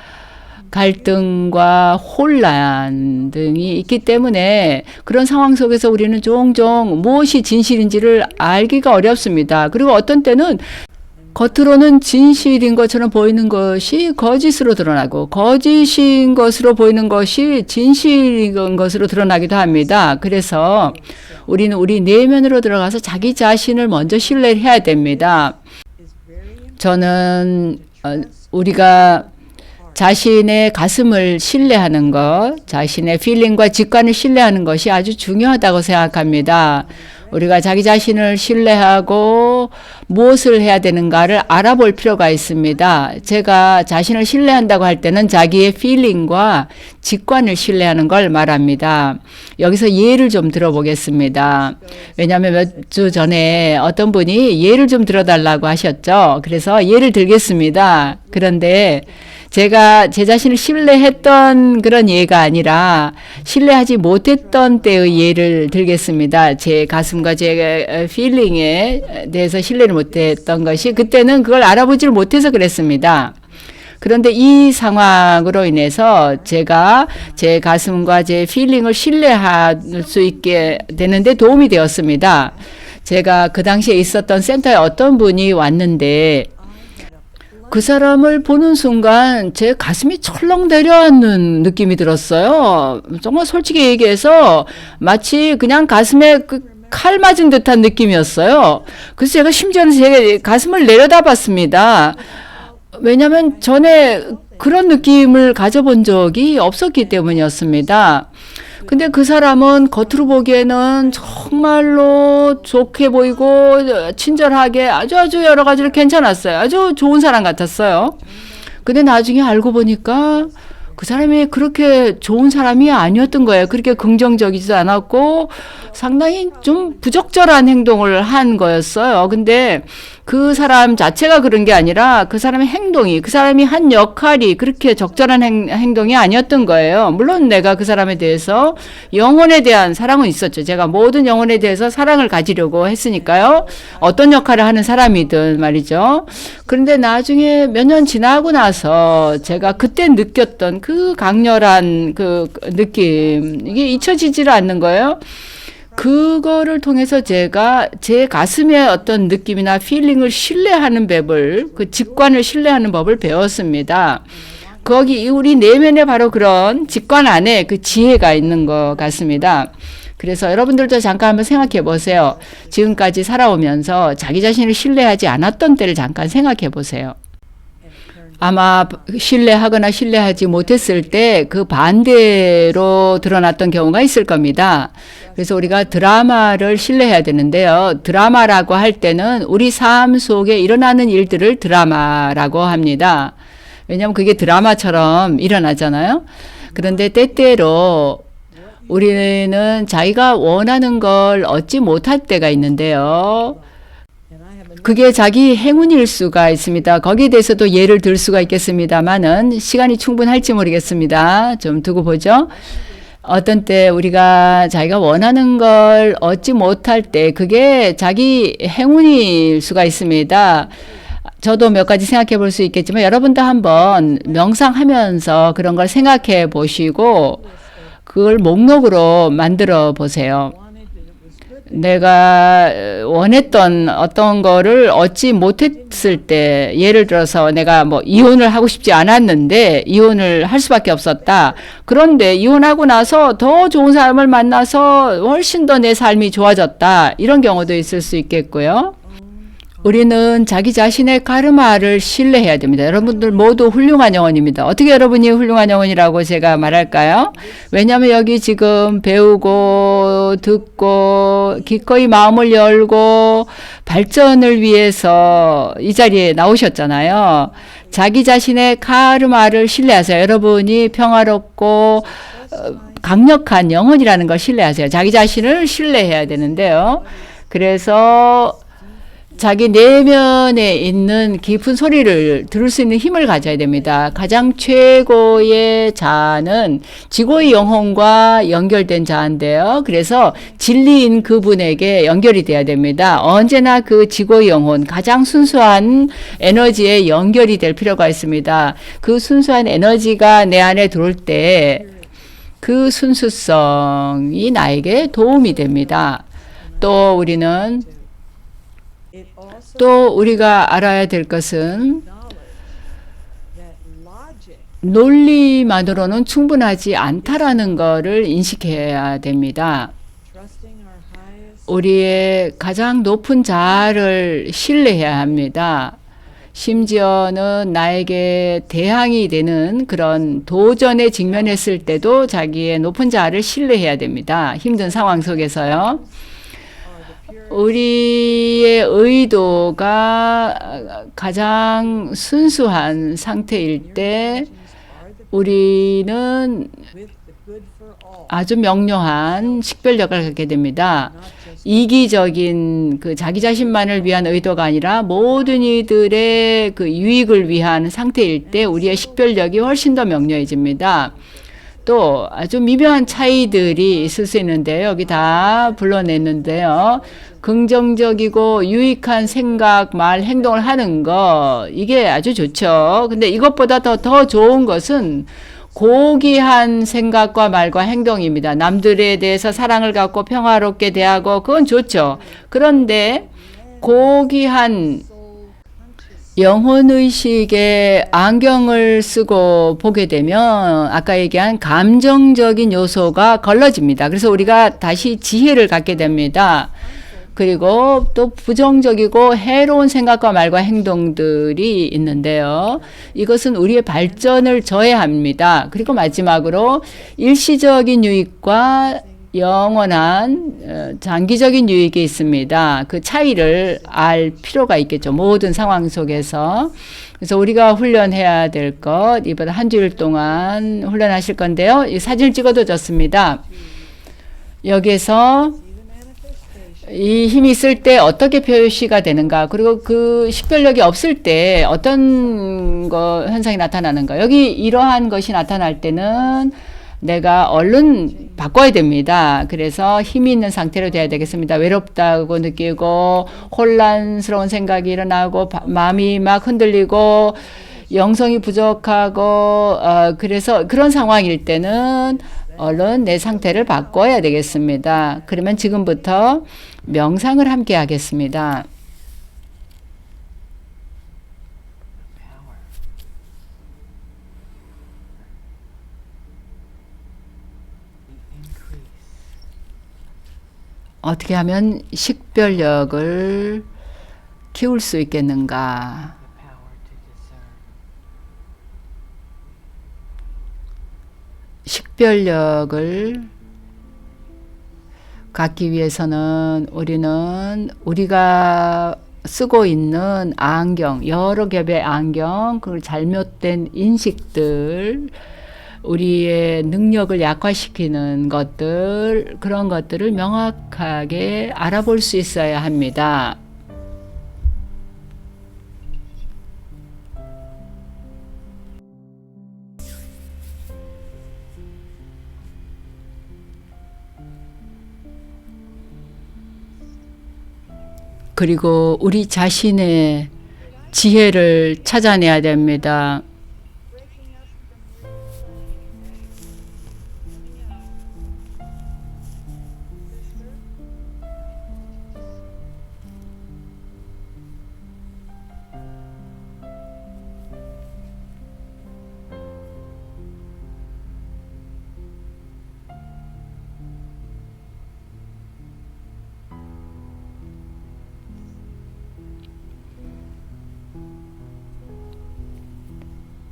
갈등과 혼란 등이 있기 때문에 그런 상황 속에서 우리는 종종 무엇이 진실인지를 알기가 어렵습니다. 그리고 어떤 때는 겉으로는 진실인 것처럼 보이는 것이 거짓으로 드러나고 거짓인 것으로 보이는 것이 진실인 것으로 드러나기도 합니다. 그래서 우리는 우리 내면으로 들어가서 자기 자신을 먼저 신뢰해야 됩니다. is very important. 저는 우리가 자신의 가슴을 신뢰하는 것, 자신의 필링과 직관을 신뢰하는 것이 아주 중요하다고 생각합니다. 우리가 자기 자신을 신뢰하고 무엇을 해야 되는가를 알아볼 필요가 있습니다. 제가 자신을 신뢰한다고 할 때는 자기의 필링과 직관을 신뢰하는 걸 말합니다. 여기서 예를 좀 들어보겠습니다. 왜냐하면 몇 주 전에 어떤 분이 예를 좀 들어달라고 하셨죠. 그래서 예를 들겠습니다. 그런데 제가 제 자신을 신뢰했던 그런 예가 아니라 신뢰하지 못했던 때의 예를 들겠습니다. 제 가슴과 제 필링에 대해서 신뢰를 못했던 것이 그때는 그걸 알아보지를 못해서 그랬습니다. 그런데 이 상황으로 인해서 제가 제 가슴과 제 필링을 신뢰할 수 있게 되는데 도움이 되었습니다. 제가 그 당시에 있었던 센터에 어떤 분이 왔는데 그 사람을 보는 순간 제 가슴이 철렁 내려앉는 느낌이 들었어요. 정말 솔직히 얘기해서 마치 그냥 가슴에 칼 맞은 듯한 느낌이었어요. 그래서 제가 심지어는 제 가슴을 내려다봤습니다. 왜냐하면 전에 그런 느낌을 가져본 적이 없었기 때문이었습니다. 근데 그 사람은 겉으로 보기에는 정말로 좋게 보이고 친절하게 아주 여러 가지로 괜찮았어요. 아주 좋은 사람 같았어요. 근데 나중에 알고 보니까 그 사람이 그렇게 좋은 사람이 아니었던 거예요. 그렇게 긍정적이지도 않았고 상당히 좀 부적절한 행동을 한 거였어요. 근데 그 사람 자체가 그런 게 아니라 그 사람의 행동이, 그 사람이 한 역할이 그렇게 적절한 행동이 아니었던 거예요. 물론 내가 그 사람에 대해서 영혼에 대한 사랑은 있었죠. 제가 모든 영혼에 대해서 사랑을 가지려고 했으니까요. 어떤 역할을 하는 사람이든 말이죠. 그런데 나중에 몇 년 지나고 나서 제가 그때 느꼈던 그 강렬한 그 느낌, 이게 잊혀지지를 않는 거예요. 그거를 통해서 제가 제 가슴의 어떤 느낌이나 필링을 신뢰하는 법을, 그 직관을 신뢰하는 법을 배웠습니다. 거기 우리 내면에 바로 그런 직관 안에 그 지혜가 있는 것 같습니다. 그래서 여러분들도 잠깐 한번 생각해 보세요. 지금까지 살아오면서 자기 자신을 신뢰하지 않았던 때를 잠깐 생각해 보세요. 아마 신뢰하거나 신뢰하지 못했을 때 그 반대로 드러났던 경우가 있을 겁니다. 그래서 우리가 드라마를 신뢰해야 되는데요. 드라마라고 할 때는 우리 삶 속에 일어나는 일들을 드라마라고 합니다. 왜냐하면 그게 드라마처럼 일어나잖아요. 그런데 때때로 우리는 자기가 원하는 걸 얻지 못할 때가 있는데요. And I have a 그게 자기 행운일 수가 있습니다. 거기에 대해서도 예를 들 수가 있겠습니다만은 시간이 충분할지 모르겠습니다. 좀 두고 보죠. 어떤 때 우리가 자기가 원하는 걸 얻지 못할 때 그게 자기 행운일 수가 있습니다. 저도 몇 가지 생각해 볼 수 있겠지만 여러분도 한번 명상하면서 그런 걸 생각해 보시고 그걸 목록으로 만들어 보세요. wanted that it was good. 내가 원했던 어떤 거를 얻지 못했을 때, 예를 들어서 내가 뭐 이혼을 하고 싶지 않았는데 이혼을 할 수밖에 없었다. 그런데 이혼하고 나서 더 좋은 사람을 만나서 훨씬 더 내 삶이 좋아졌다. 이런 경우도 있을 수 있겠고요. 우리는 자기 자신의 카르마를 신뢰해야 됩니다. 여러분들 모두 훌륭한 영혼입니다. 어떻게 여러분이 훌륭한 영혼이라고 제가 말할까요? 왜냐하면 여기 지금 배우고 듣고 기꺼이 마음을 열고 발전을 위해서 이 자리에 나오셨잖아요. 자기 자신의 카르마를 신뢰하세요. 여러분이 평화롭고 강력한 영혼이라는 걸 신뢰하세요. 자기 자신을 신뢰해야 되는데요. 그래서 자기 내면에 있는 깊은 소리를 들을 수 있는 힘을 가져야 됩니다. 가장 최고의 자아는 지고의 영혼과 연결된 자인데요. 그래서 진리인 그분에게 연결이 돼야 됩니다. 언제나 그 지고의 영혼, 가장 순수한 에너지에 연결이 될 필요가 있습니다. 그 순수한 에너지가 내 안에 들어올 때 그 순수성이 나에게 도움이 됩니다. 또 우리는 It also 또 우리가 알아야 될 것은 knowledge that logic 논리만으로는 충분하지 않다라는 것을 인식해야 됩니다. trusting our highest 우리의 가장 높은 자아를 신뢰해야 합니다. 심지어는 나에게 대항이 되는 그런 도전에 직면했을 때도 자기의 높은 자아를 신뢰해야 됩니다. 힘든 상황 속에서요. 우리의 의도가 가장 순수한 상태일 때 우리는 with the good for all, 아주 명료한 식별력을 갖게 됩니다. not just 이기적인 그 자기 자신만을 위한 의도가 아니라 모든 이들의 그 유익을 위한 상태일 때 우리의 식별력이 훨씬 더 명료해집니다. 또 아주 미묘한 차이들이 있을 수 있는데요. 여기 다 불러냈는데요. 긍정적이고 유익한 생각, 말, 행동을 하는 거 이게 아주 좋죠. 근데 이것보다 더 좋은 것은 고귀한 생각과 말과 행동입니다. 남들에 대해서 사랑을 갖고 평화롭게 대하고 그건 좋죠. 그런데 고귀한 영혼의식의 안경을 쓰고 보게 되면 아까 얘기한 감정적인 요소가 걸러집니다. 그래서 우리가 다시 지혜를 갖게 됩니다. 그리고 또 부정적이고 해로운 생각과 말과 행동들이 있는데요. 이것은 우리의 발전을 저해합니다. 그리고 마지막으로 일시적인 유익과 영원한 장기적인 유익이 있습니다. 그 차이를 알 필요가 있겠죠. 모든 상황 속에서. 그래서 우리가 훈련해야 될 것, 이번 한 주일 동안 훈련하실 건데요. 이 사진을 찍어도 좋습니다. 여기에서 이 힘이 있을 때 어떻게 표시가 되는가, 그리고 그 식별력이 없을 때 어떤 현상이 나타나는가. 여기 이러한 것이 나타날 때는 내가 얼른 바꿔야 됩니다. 그래서 힘이 있는 상태로 돼야 되겠습니다. 외롭다고 느끼고 혼란스러운 생각이 일어나고 마음이 막 흔들리고 영성이 부족하고 그래서 그런 상황일 때는 얼른 내 상태를 바꿔야 되겠습니다. 그러면 지금부터 명상을 함께 하겠습니다. 어떻게 하면 식별력을 키울 수 있겠는가? 식별력을 갖기 위해서는 우리가 쓰고 있는 안경, 여러 겹의 안경, 그 잘못된 인식들, 우리의 능력을 약화시키는 것들, 그런 것들을 명확하게 알아볼 수 있어야 합니다. 그리고 우리 자신의 지혜를 찾아내야 됩니다.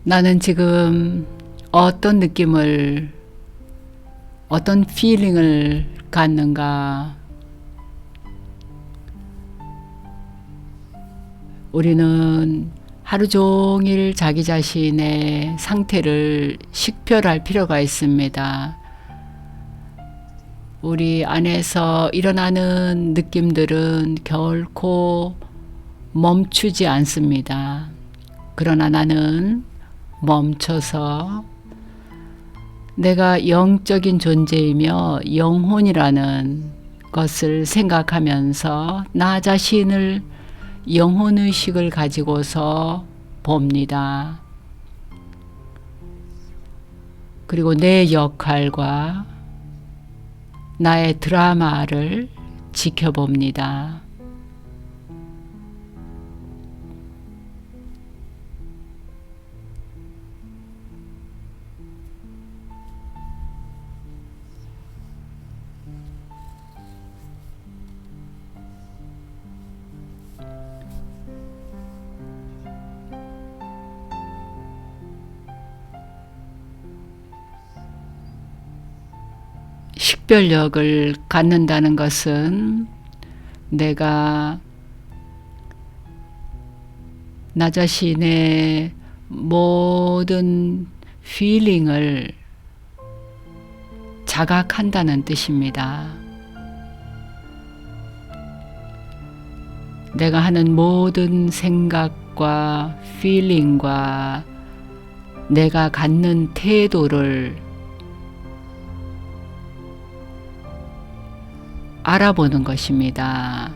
나는 지금 어떤 느낌을, 어떤 feeling을 갖는가? 우리는 하루 종일 자기 자신의 상태를 식별할 필요가 있습니다. 우리 안에서 일어나는 느낌들은 결코 멈추지 않습니다. 그러나 나는 멈춰서 내가 영적인 존재이며 영혼이라는 것을 생각하면서 나 자신을 영혼의식을 가지고서 봅니다. 그리고 내 역할과 나의 드라마를 지켜봅니다. 식별력을 갖는다는 것은 내가 나 자신의 모든 feeling을 자각한다는 뜻입니다. 내가 하는 모든 생각과 feeling과 내가 갖는 태도를 알아보는 것입니다.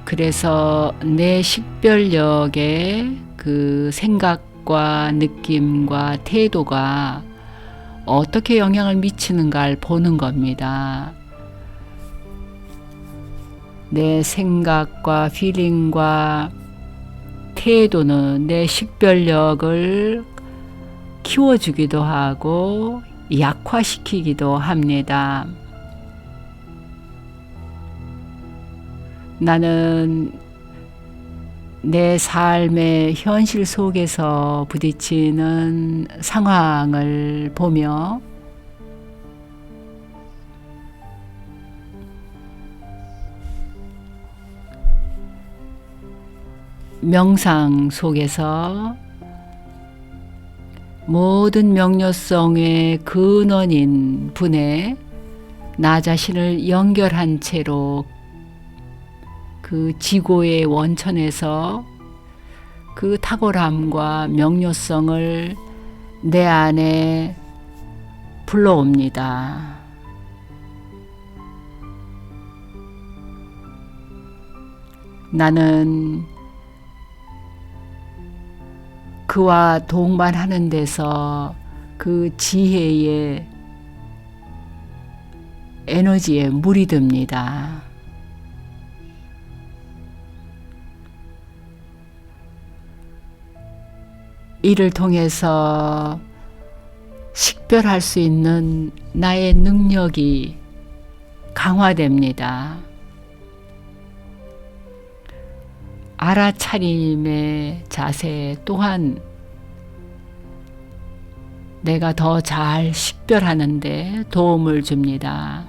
그래서 내 식별력의 그 생각과 느낌과 태도가 어떻게 영향을 미치는가를 보는 겁니다. 내 생각과 필링과 태도는 내 식별력을 키워주기도 하고 약화시키기도 합니다. 나는 내 삶의 현실 속에서 부딪히는 상황을 보며 명상 속에서 모든 명료성의 근원인 분에 나 자신을 연결한 채로 그 지고의 원천에서 그 탁월함과 명료성을 내 안에 불러옵니다. 나는 그와 동반하는 데서 그 지혜의 에너지에 물이 듭니다. 이를 통해서 식별할 수 있는 나의 능력이 강화됩니다. 알아차림의 자세 또한 내가 더 잘 식별하는 데 도움을 줍니다.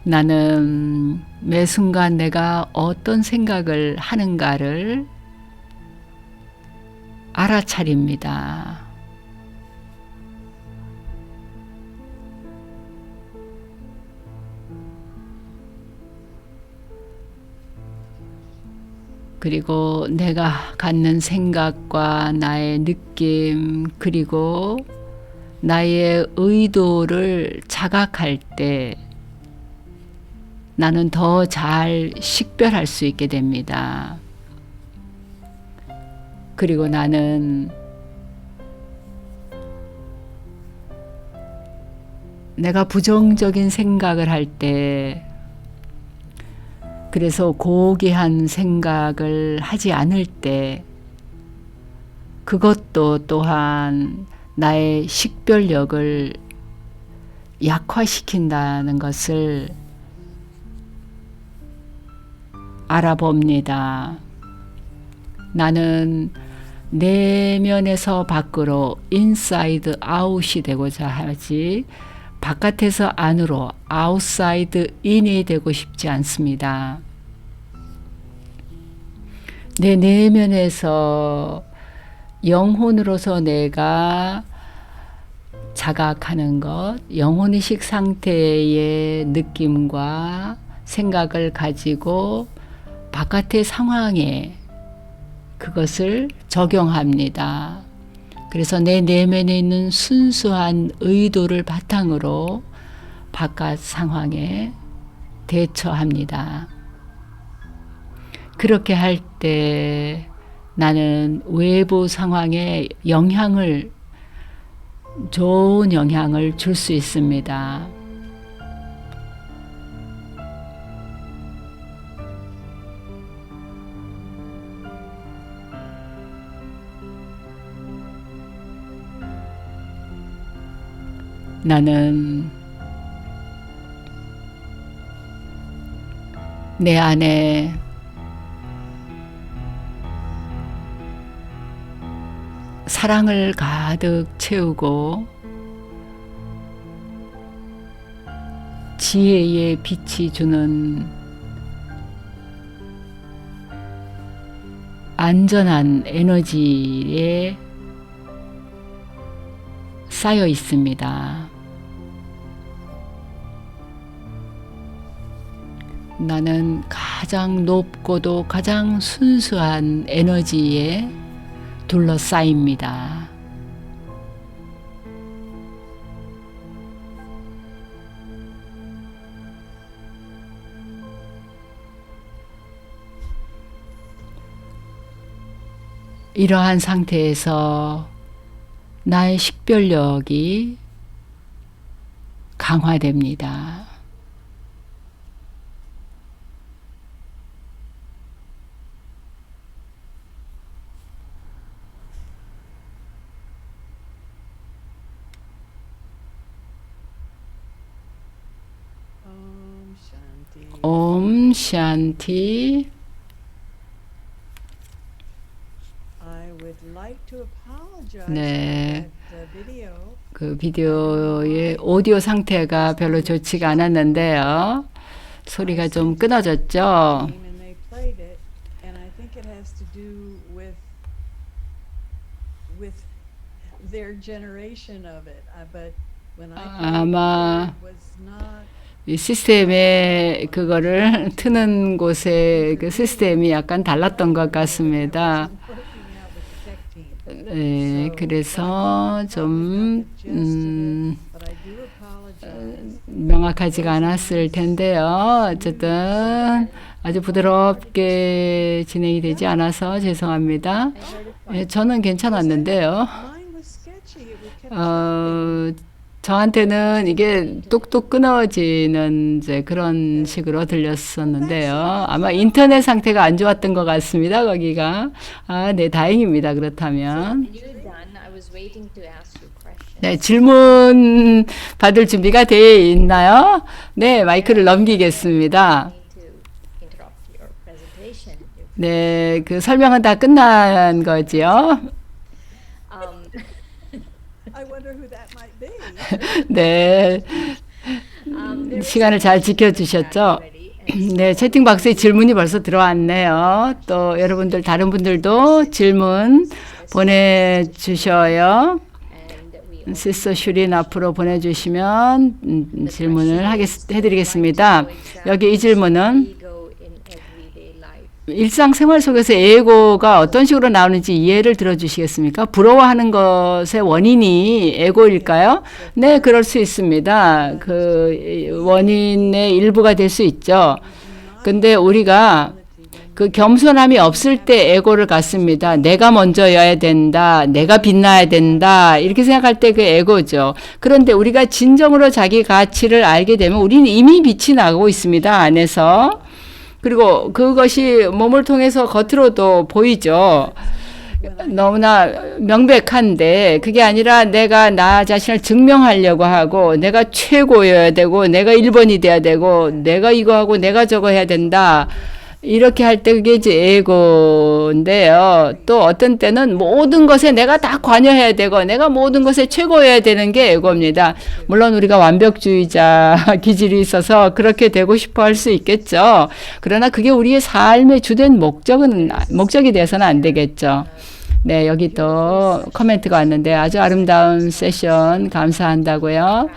나는 매 순간 내가 어떤 생각을 하는가를 알아차립니다. 그리고 내가 갖는 생각과 나의 느낌, 그리고 나의 의도를 자각할 때 나는 더 잘 식별할 수 있게 됩니다. 그리고 나는 내가 부정적인 생각을 할 때, 그래서 고귀한 생각을 하지 않을 때, 그것도 또한 나의 식별력을 약화시킨다는 것을 알아봅니다. 나는 내면에서 밖으로 인사이드 아웃이 되고자 하지 바깥에서 안으로 아웃사이드 인이 되고 싶지 않습니다. 내 내면에서 영혼으로서 내가 자각하는 것, 영혼의식 상태의 느낌과 생각을 가지고 바깥의 상황에 그것을 적용합니다. 그래서 내 내면에 있는 순수한 의도를 바탕으로 바깥 상황에 대처합니다. 그렇게 할 때 나는 외부 상황에 좋은 영향을 줄 수 있습니다. 나는 내 안에 사랑을 가득 채우고 지혜의 빛이 주는 안전한 에너지에 쌓여 있습니다. 나는 가장 높고도 가장 순수한 에너지에 둘러싸입니다. 이러한 상태에서 나의 식별력이 강화됩니다. Shanti. 옴 샨티. I would like to apologize 네. for that video. 그 비디오의 오디오 상태가 별로 좋지가 않았는데요. 소리가 좀 끊어졌죠. And they played it, and I think it has to do with their generation of it. But when I played 아마 it was not. 이 시스템에 그거를 트는 곳에 그 시스템이 약간 달랐던 것 같습니다. 네, 그래서 좀 명확하지가 않았을 텐데요. 어쨌든 아주 부드럽게 진행이 되지 않아서 죄송합니다. 네, 저는 괜찮았는데요. 저한테는 이게 뚝뚝 끊어지는 이제 그런 식으로 들렸었는데요. 아마 인터넷 상태가 안 좋았던 것 같습니다. 거기가. 아, 네, 다행입니다. 그렇다면. 네, 질문 받을 준비가 되어 있나요? 네, 마이크를 넘기겠습니다. 네, 그 설명은 다 끝난 거지요. I wonder who that might be. 네. 시간을 잘 지켜주셨죠? 네, 채팅박스에 질문이 벌써 들어왔네요. 또 여러분들 다른 분들도 질문 보내주셔요. 시스터 슈린 앞으로 보내주시면 질문을 해드리겠습니다. 여기 이 질문은 일상생활 속에서 에고가 어떤 식으로 나오는지 예를 들어주시겠습니까? 부러워하는 것의 원인이 에고일까요? 네, 그럴 수 있습니다. 그 원인의 일부가 될 수 있죠. 근데 우리가 그 겸손함이 없을 때 에고를 갖습니다. 내가 먼저여야 된다. 내가 빛나야 된다. 이렇게 생각할 때 그 에고죠. 그런데 우리가 진정으로 자기 가치를 알게 되면 우리는 이미 빛이 나고 있습니다. 안에서. 그리고 그것이 몸을 통해서 겉으로도 보이죠. 너무나 명백한데 그게 아니라 내가 나 자신을 증명하려고 하고 내가 최고여야 되고 내가 1번이 돼야 되고 내가 이거 하고 내가 저거 해야 된다. 이렇게 할 때 그게 이제 에고인데요. 또 어떤 때는 모든 것에 내가 다 관여해야 되고 내가 모든 것에 최고여야 되는 게 에고입니다. 물론 우리가 완벽주의자 기질이 있어서 그렇게 되고 싶어 할 수 있겠죠. 그러나 그게 우리의 삶의 주된 목적이 돼서는 안 되겠죠. 네, 여기 또 코멘트가 왔는데 아주 아름다운 세션 감사한다고요.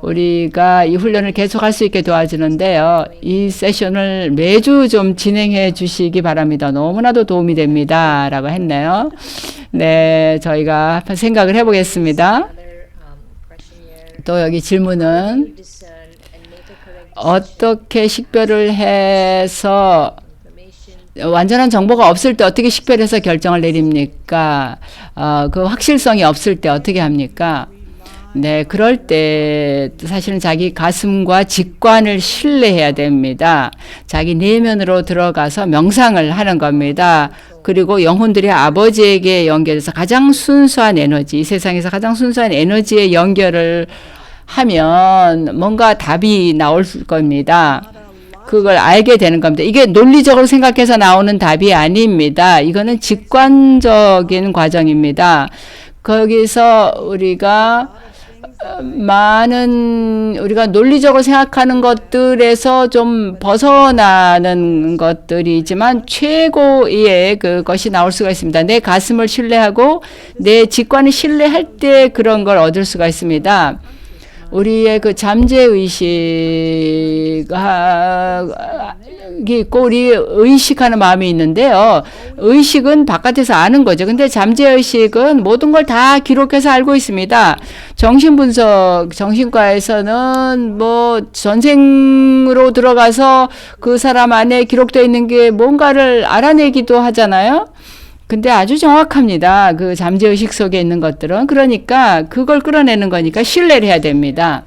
우리가 이 훈련을 계속할 수 있게 도와주는데요. 이 세션을 매주 좀 진행해 주시기 바랍니다. 너무나도 도움이 됩니다. 라고 했네요. 네, 저희가 한번 생각을 해보겠습니다. 또 여기 질문은 어떻게 식별을 해서 완전한 정보가 없을 때 어떻게 식별해서 결정을 내립니까? 그 확실성이 없을 때 어떻게 합니까? 네, 그럴 때 사실은 자기 가슴과 직관을 신뢰해야 됩니다. 자기 내면으로 들어가서 명상을 하는 겁니다. 그리고 영혼들이 아버지에게 연결해서 가장 순수한 에너지, 이 세상에서 가장 순수한 에너지에 연결을 하면 뭔가 답이 나올 겁니다. 그걸 알게 되는 겁니다. 이게 논리적으로 생각해서 나오는 답이 아닙니다. 이거는 직관적인 과정입니다. 거기서 우리가 우리가 논리적으로 생각하는 것들에서 좀 벗어나는 것들이지만 최고의 그것이 나올 수가 있습니다. 내 가슴을 신뢰하고 내 직관을 신뢰할 때 그런 걸 얻을 수가 있습니다. 우리의 그 잠재의식이 있고 우리 의식하는 마음이 있는데요. 의식은 바깥에서 아는 거죠. 근데 잠재의식은 모든 걸 다 기록해서 알고 있습니다. 정신분석, 정신과에서는 뭐 전생으로 들어가서 그 사람 안에 기록되어 있는 게 뭔가를 알아내기도 하잖아요. 근데 아주 정확합니다. 그 잠재의식 속에 있는 것들은. 그러니까 그걸 끌어내는 거니까 신뢰를 해야 됩니다.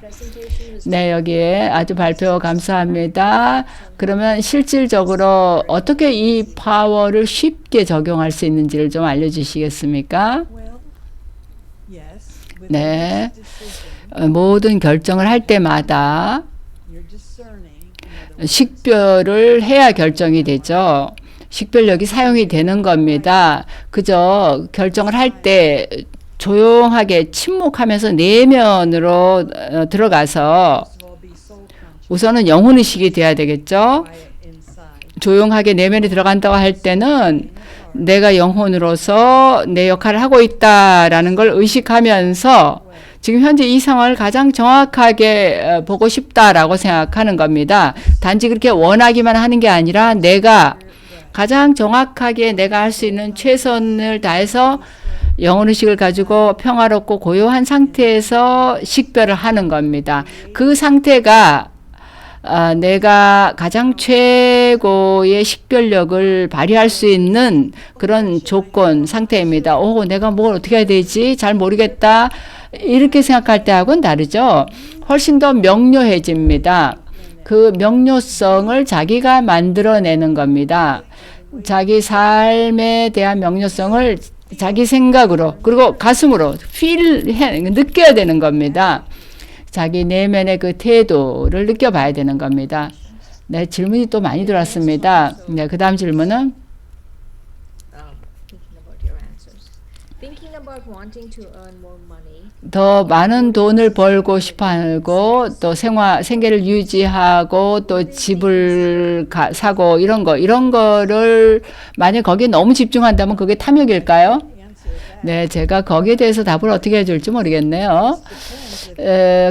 네, 여기에 아주 발표 감사합니다. 그러면 실질적으로 어떻게 이 파워를 쉽게 적용할 수 있는지를 좀 알려주시겠습니까? 네, 모든 결정을 할 때마다 식별을 해야 결정이 되죠. 식별력이 사용이 되는 겁니다. 그저 결정을 할 때 조용하게 침묵하면서 내면으로 들어가서 우선은 영혼의식이 돼야 되겠죠. 조용하게 내면에 들어간다고 할 때는 내가 영혼으로서 내 역할을 하고 있다라는 걸 의식하면서 지금 현재 이 상황을 가장 정확하게 보고 싶다라고 생각하는 겁니다. 단지 그렇게 원하기만 하는 게 아니라 내가 가장 정확하게 내가 할 수 있는 최선을 다해서 영혼의식을 가지고 평화롭고 고요한 상태에서 식별을 하는 겁니다. 그 상태가 내가 가장 최고의 식별력을 발휘할 수 있는 그런 조건 상태입니다. 내가 뭘 어떻게 해야 되지? 잘 모르겠다. 이렇게 생각할 때하고는 다르죠. 훨씬 더 명료해집니다. 그 명료성을 자기가 만들어내는 겁니다. 자기 삶에 대한 명료성을 자기 생각으로 그리고 가슴으로 느껴야 되는 겁니다. 자기 내면의 그 태도를 느껴봐야 되는 겁니다. 네, 질문이 또 많이 들어왔습니다. 네, 그 다음 질문은 about wanting to earn more money. 더 많은 돈을 벌고 싶어 하고 또 생계를 유지하고 또 집을 사고 이런 거를 만약 거기에 너무 집중한다면 그게 탐욕일까요? Answer that. 네, 제가 거기에 대해서 답을 어떻게 해줄지 모르겠네요. Depends if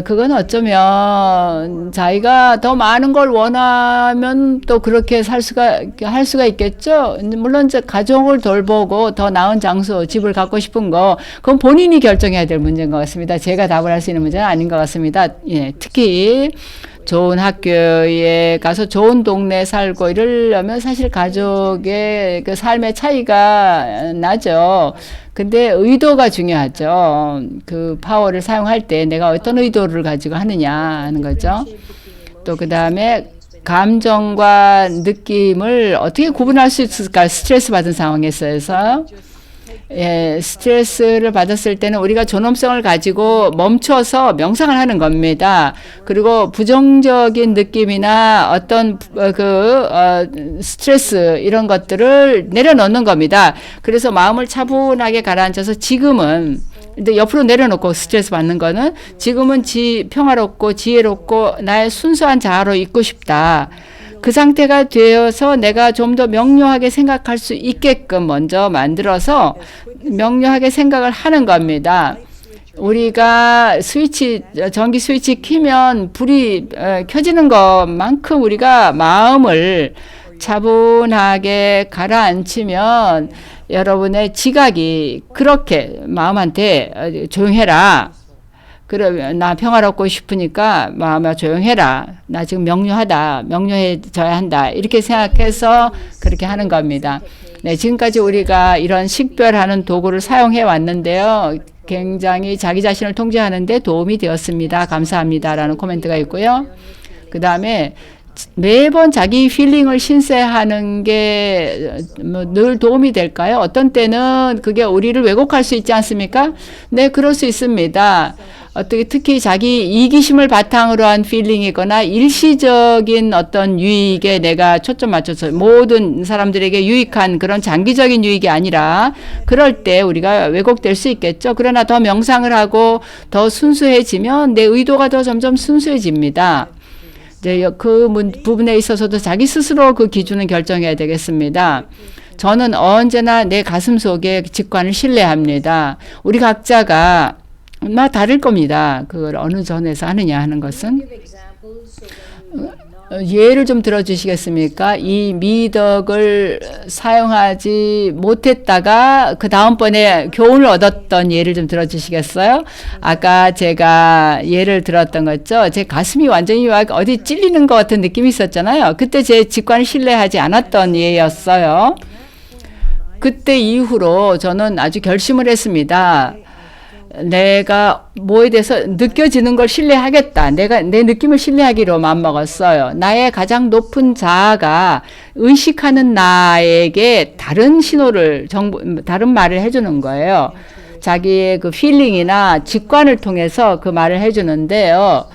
그건 어쩌면 자기가 더 많은 걸 원하면 또 그렇게 할 수가 있겠죠. 물론 이제 가족을 돌보고 더 나은 장소, 집을 갖고 싶은 거, 그건 본인이 결정해야 될 문제인 것 같습니다. 제가 답을 할 수 있는 문제는 아닌 것 같습니다. 예, 특히 좋은 학교에 가서 좋은 동네에 살고 이러려면 사실 가족의 그 삶의 차이가 나죠. 근데 의도가 중요하죠. 그 파워를 사용할 때 내가 어떤 의도를 가지고 하느냐 하는 거죠. 또 그 다음에 감정과 느낌을 어떻게 구분할 수 있을까? 스트레스 받은 상황에서. 예, 스트레스를 받았을 때는 우리가 존엄성을 가지고 멈춰서 명상을 하는 겁니다. 그리고 부정적인 느낌이나 어떤 스트레스 이런 것들을 내려놓는 겁니다. 그래서 마음을 차분하게 가라앉아서 지금은 근데 옆으로 내려놓고 스트레스 받는 거는 지금은 평화롭고 지혜롭고 나의 순수한 자아로 있고 싶다. 그 상태가 되어서 내가 좀 더 명료하게 생각할 수 있게끔 먼저 만들어서 명료하게 생각을 하는 겁니다. 우리가 전기 스위치 키면 불이 켜지는 것만큼 우리가 마음을 차분하게 가라앉히면 여러분의 지각이 그렇게 마음한테 조용해라. 그러면 나 평화롭고 싶으니까 마음아 조용해라. 나 지금 명료해져야 한다. 이렇게 생각해서 그렇게 하는 겁니다. 네, 지금까지 우리가 이런 식별하는 도구를 사용해 왔는데요. 굉장히 자기 자신을 통제하는 데 도움이 되었습니다. 감사합니다라는 코멘트가 있고요. 그 다음에 매번 자기 필링을 신뢰하는 게 늘 도움이 될까요? 어떤 때는 그게 우리를 왜곡할 수 있지 않습니까? 네, 그럴 수 있습니다. 특히 자기 이기심을 바탕으로 한 필링이거나 일시적인 어떤 유익에 내가 초점 맞춰서 모든 사람들에게 유익한 그런 장기적인 유익이 아니라 그럴 때 우리가 왜곡될 수 있겠죠. 그러나 더 명상을 하고 더 순수해지면 내 의도가 더 점점 순수해집니다. 이제 그 부분에 있어서도 자기 스스로 그 기준을 결정해야 되겠습니다. 저는 언제나 내 가슴 속에 직관을 신뢰합니다. 우리 각자가 다를 겁니다. 그걸 어느 전에서 하느냐 하는 것은. Give examples so when 예를 좀 들어주시겠습니까? 이 미덕을 사용하지 못했다가 그 다음번에 교훈을 얻었던 예를 좀 들어주시겠어요? 아까 제가 예를 들었던 거죠. 제 가슴이 완전히 어디 찔리는 것 같은 느낌이 있었잖아요. 그때 제 직관을 신뢰하지 않았던 예였어요. 그때 이후로 저는 아주 결심을 했습니다. 내가 뭐에 대해서 느껴지는 걸 신뢰하겠다. 내가 내 느낌을 신뢰하기로 마음먹었어요. 나의 가장 높은 자아가 의식하는 나에게 다른 신호를, 다른 말을 해주는 거예요. 자기의 그 필링이나 직관을 통해서 그 말을 해주는데요.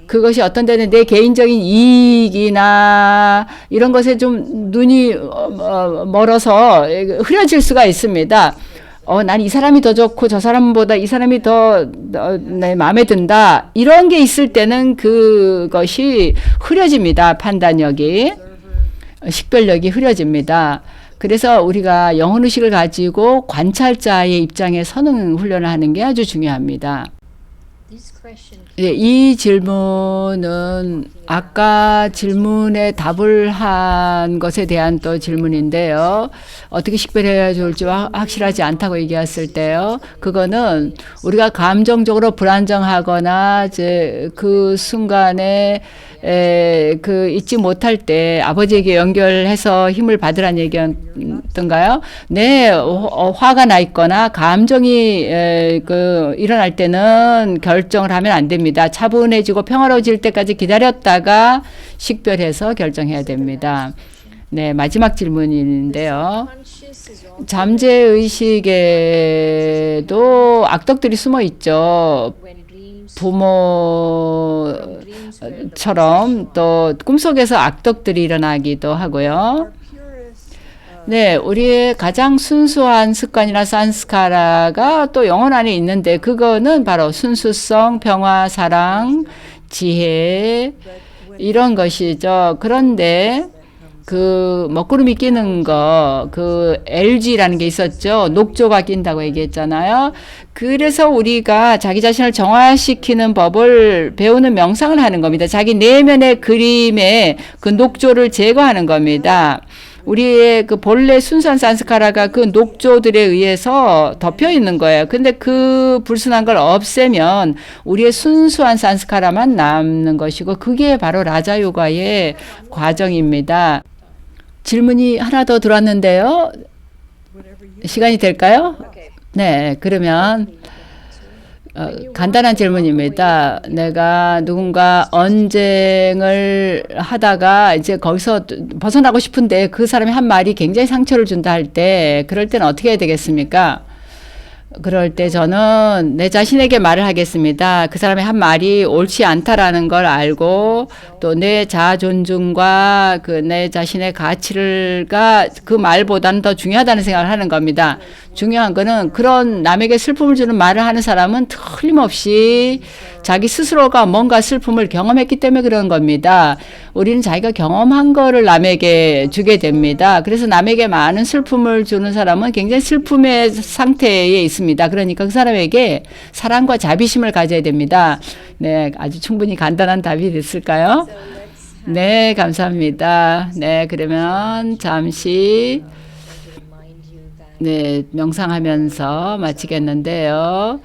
그것이 어떤 데는 내 개인적인 이익이나 이런 것에 좀 눈이 멀어서 흐려질 수가 있습니다. 난 이 사람이 더 좋고 저 사람보다 이 사람이 더 내 마음에 든다. 이런 게 있을 때는 그것이 흐려집니다. 판단력이. 식별력이 흐려집니다. 그래서 우리가 영혼의식을 가지고 관찰자의 입장에 서는 훈련을 하는 게 아주 중요합니다. this question 예, 이 질문은 아까 질문에 답을 한 것에 대한 또 질문인데요. 어떻게 식별해야 좋을지 확실하지 않다고 얘기했을 때요. 그거는 우리가 감정적으로 불안정하거나 이제 그 순간에 잊지 못할 때 아버지에게 연결해서 힘을 받으란 얘기였던가요? 네, 화가 나 있거나 감정이 일어날 때는 결정을 하면 안 됩니다. 차분해지고 평화로워질 때까지 기다렸다가 식별해서 결정해야 됩니다. 네, 마지막 질문인데요. conscious is all 잠재의식에도 악덕들이 숨어 있죠. when dreams 부모처럼 또 꿈속에서 악덕들이 일어나기도 하고요. our purest 네, 우리의 가장 순수한 습관이나 산스카라가 또 영혼 안에 있는데 그거는 바로 순수성, 평화, 사랑, 지혜 이런 것이죠. 그런데 그 먹구름이 끼는 거, 그 LG라는 게 있었죠. 녹조가 낀다고 얘기했잖아요. 그래서 우리가 자기 자신을 정화시키는 법을 배우는 명상을 하는 겁니다. 자기 내면의 그림에 그 녹조를 제거하는 겁니다. 우리의 그 본래 순수한 산스카라가 그 녹조들에 의해서 덮여 있는 거예요. 근데 그 불순한 걸 없애면 우리의 순수한 산스카라만 남는 것이고 그게 바로 라자요가의 과정입니다. 질문이 하나 더 들어왔는데요. 시간이 될까요? 네, 그러면 간단한 질문입니다. 내가 누군가 언쟁을 하다가 이제 거기서 벗어나고 싶은데 그 사람이 한 말이 굉장히 상처를 준다 할 때 그럴 때는 어떻게 해야 되겠습니까? 그럴 때 저는 내 자신에게 말을 하겠습니다. 그 사람의 한 말이 옳지 않다라는 걸 알고 또 내 자아 존중과 그 내 자신의 가치가 그 말보다는 더 중요하다는 생각을 하는 겁니다. 중요한 거는 그런 남에게 슬픔을 주는 말을 하는 사람은 틀림없이 자기 스스로가 뭔가 슬픔을 경험했기 때문에 그런 겁니다. 우리는 자기가 경험한 거를 남에게 주게 됩니다. 그래서 남에게 많은 슬픔을 주는 사람은 굉장히 슬픔의 상태에 있습니다. 그러니까 그 사람에게 사랑과 자비심을 가져야 됩니다. 네, 아주 충분히 간단한 답이 됐을까요? 네, 감사합니다. 네, 그러면 잠시 네, 명상하면서 마치겠는데요.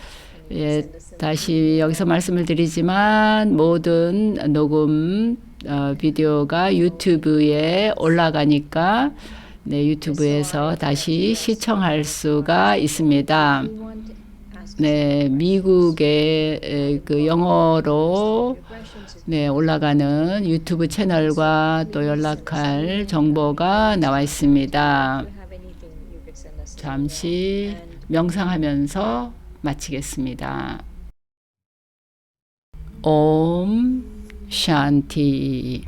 예, 다시 여기서 말씀을 드리지만 모든 녹음 비디오가 유튜브에 올라가니까 네, 유튜브에서 다시 시청할 수가 있습니다. 네, 미국의 그 영어로 네, 올라가는 유튜브 채널과 또 연락할 정보가 나와 있습니다. 잠시 명상하면서 마치겠습니다. 옴 샨티.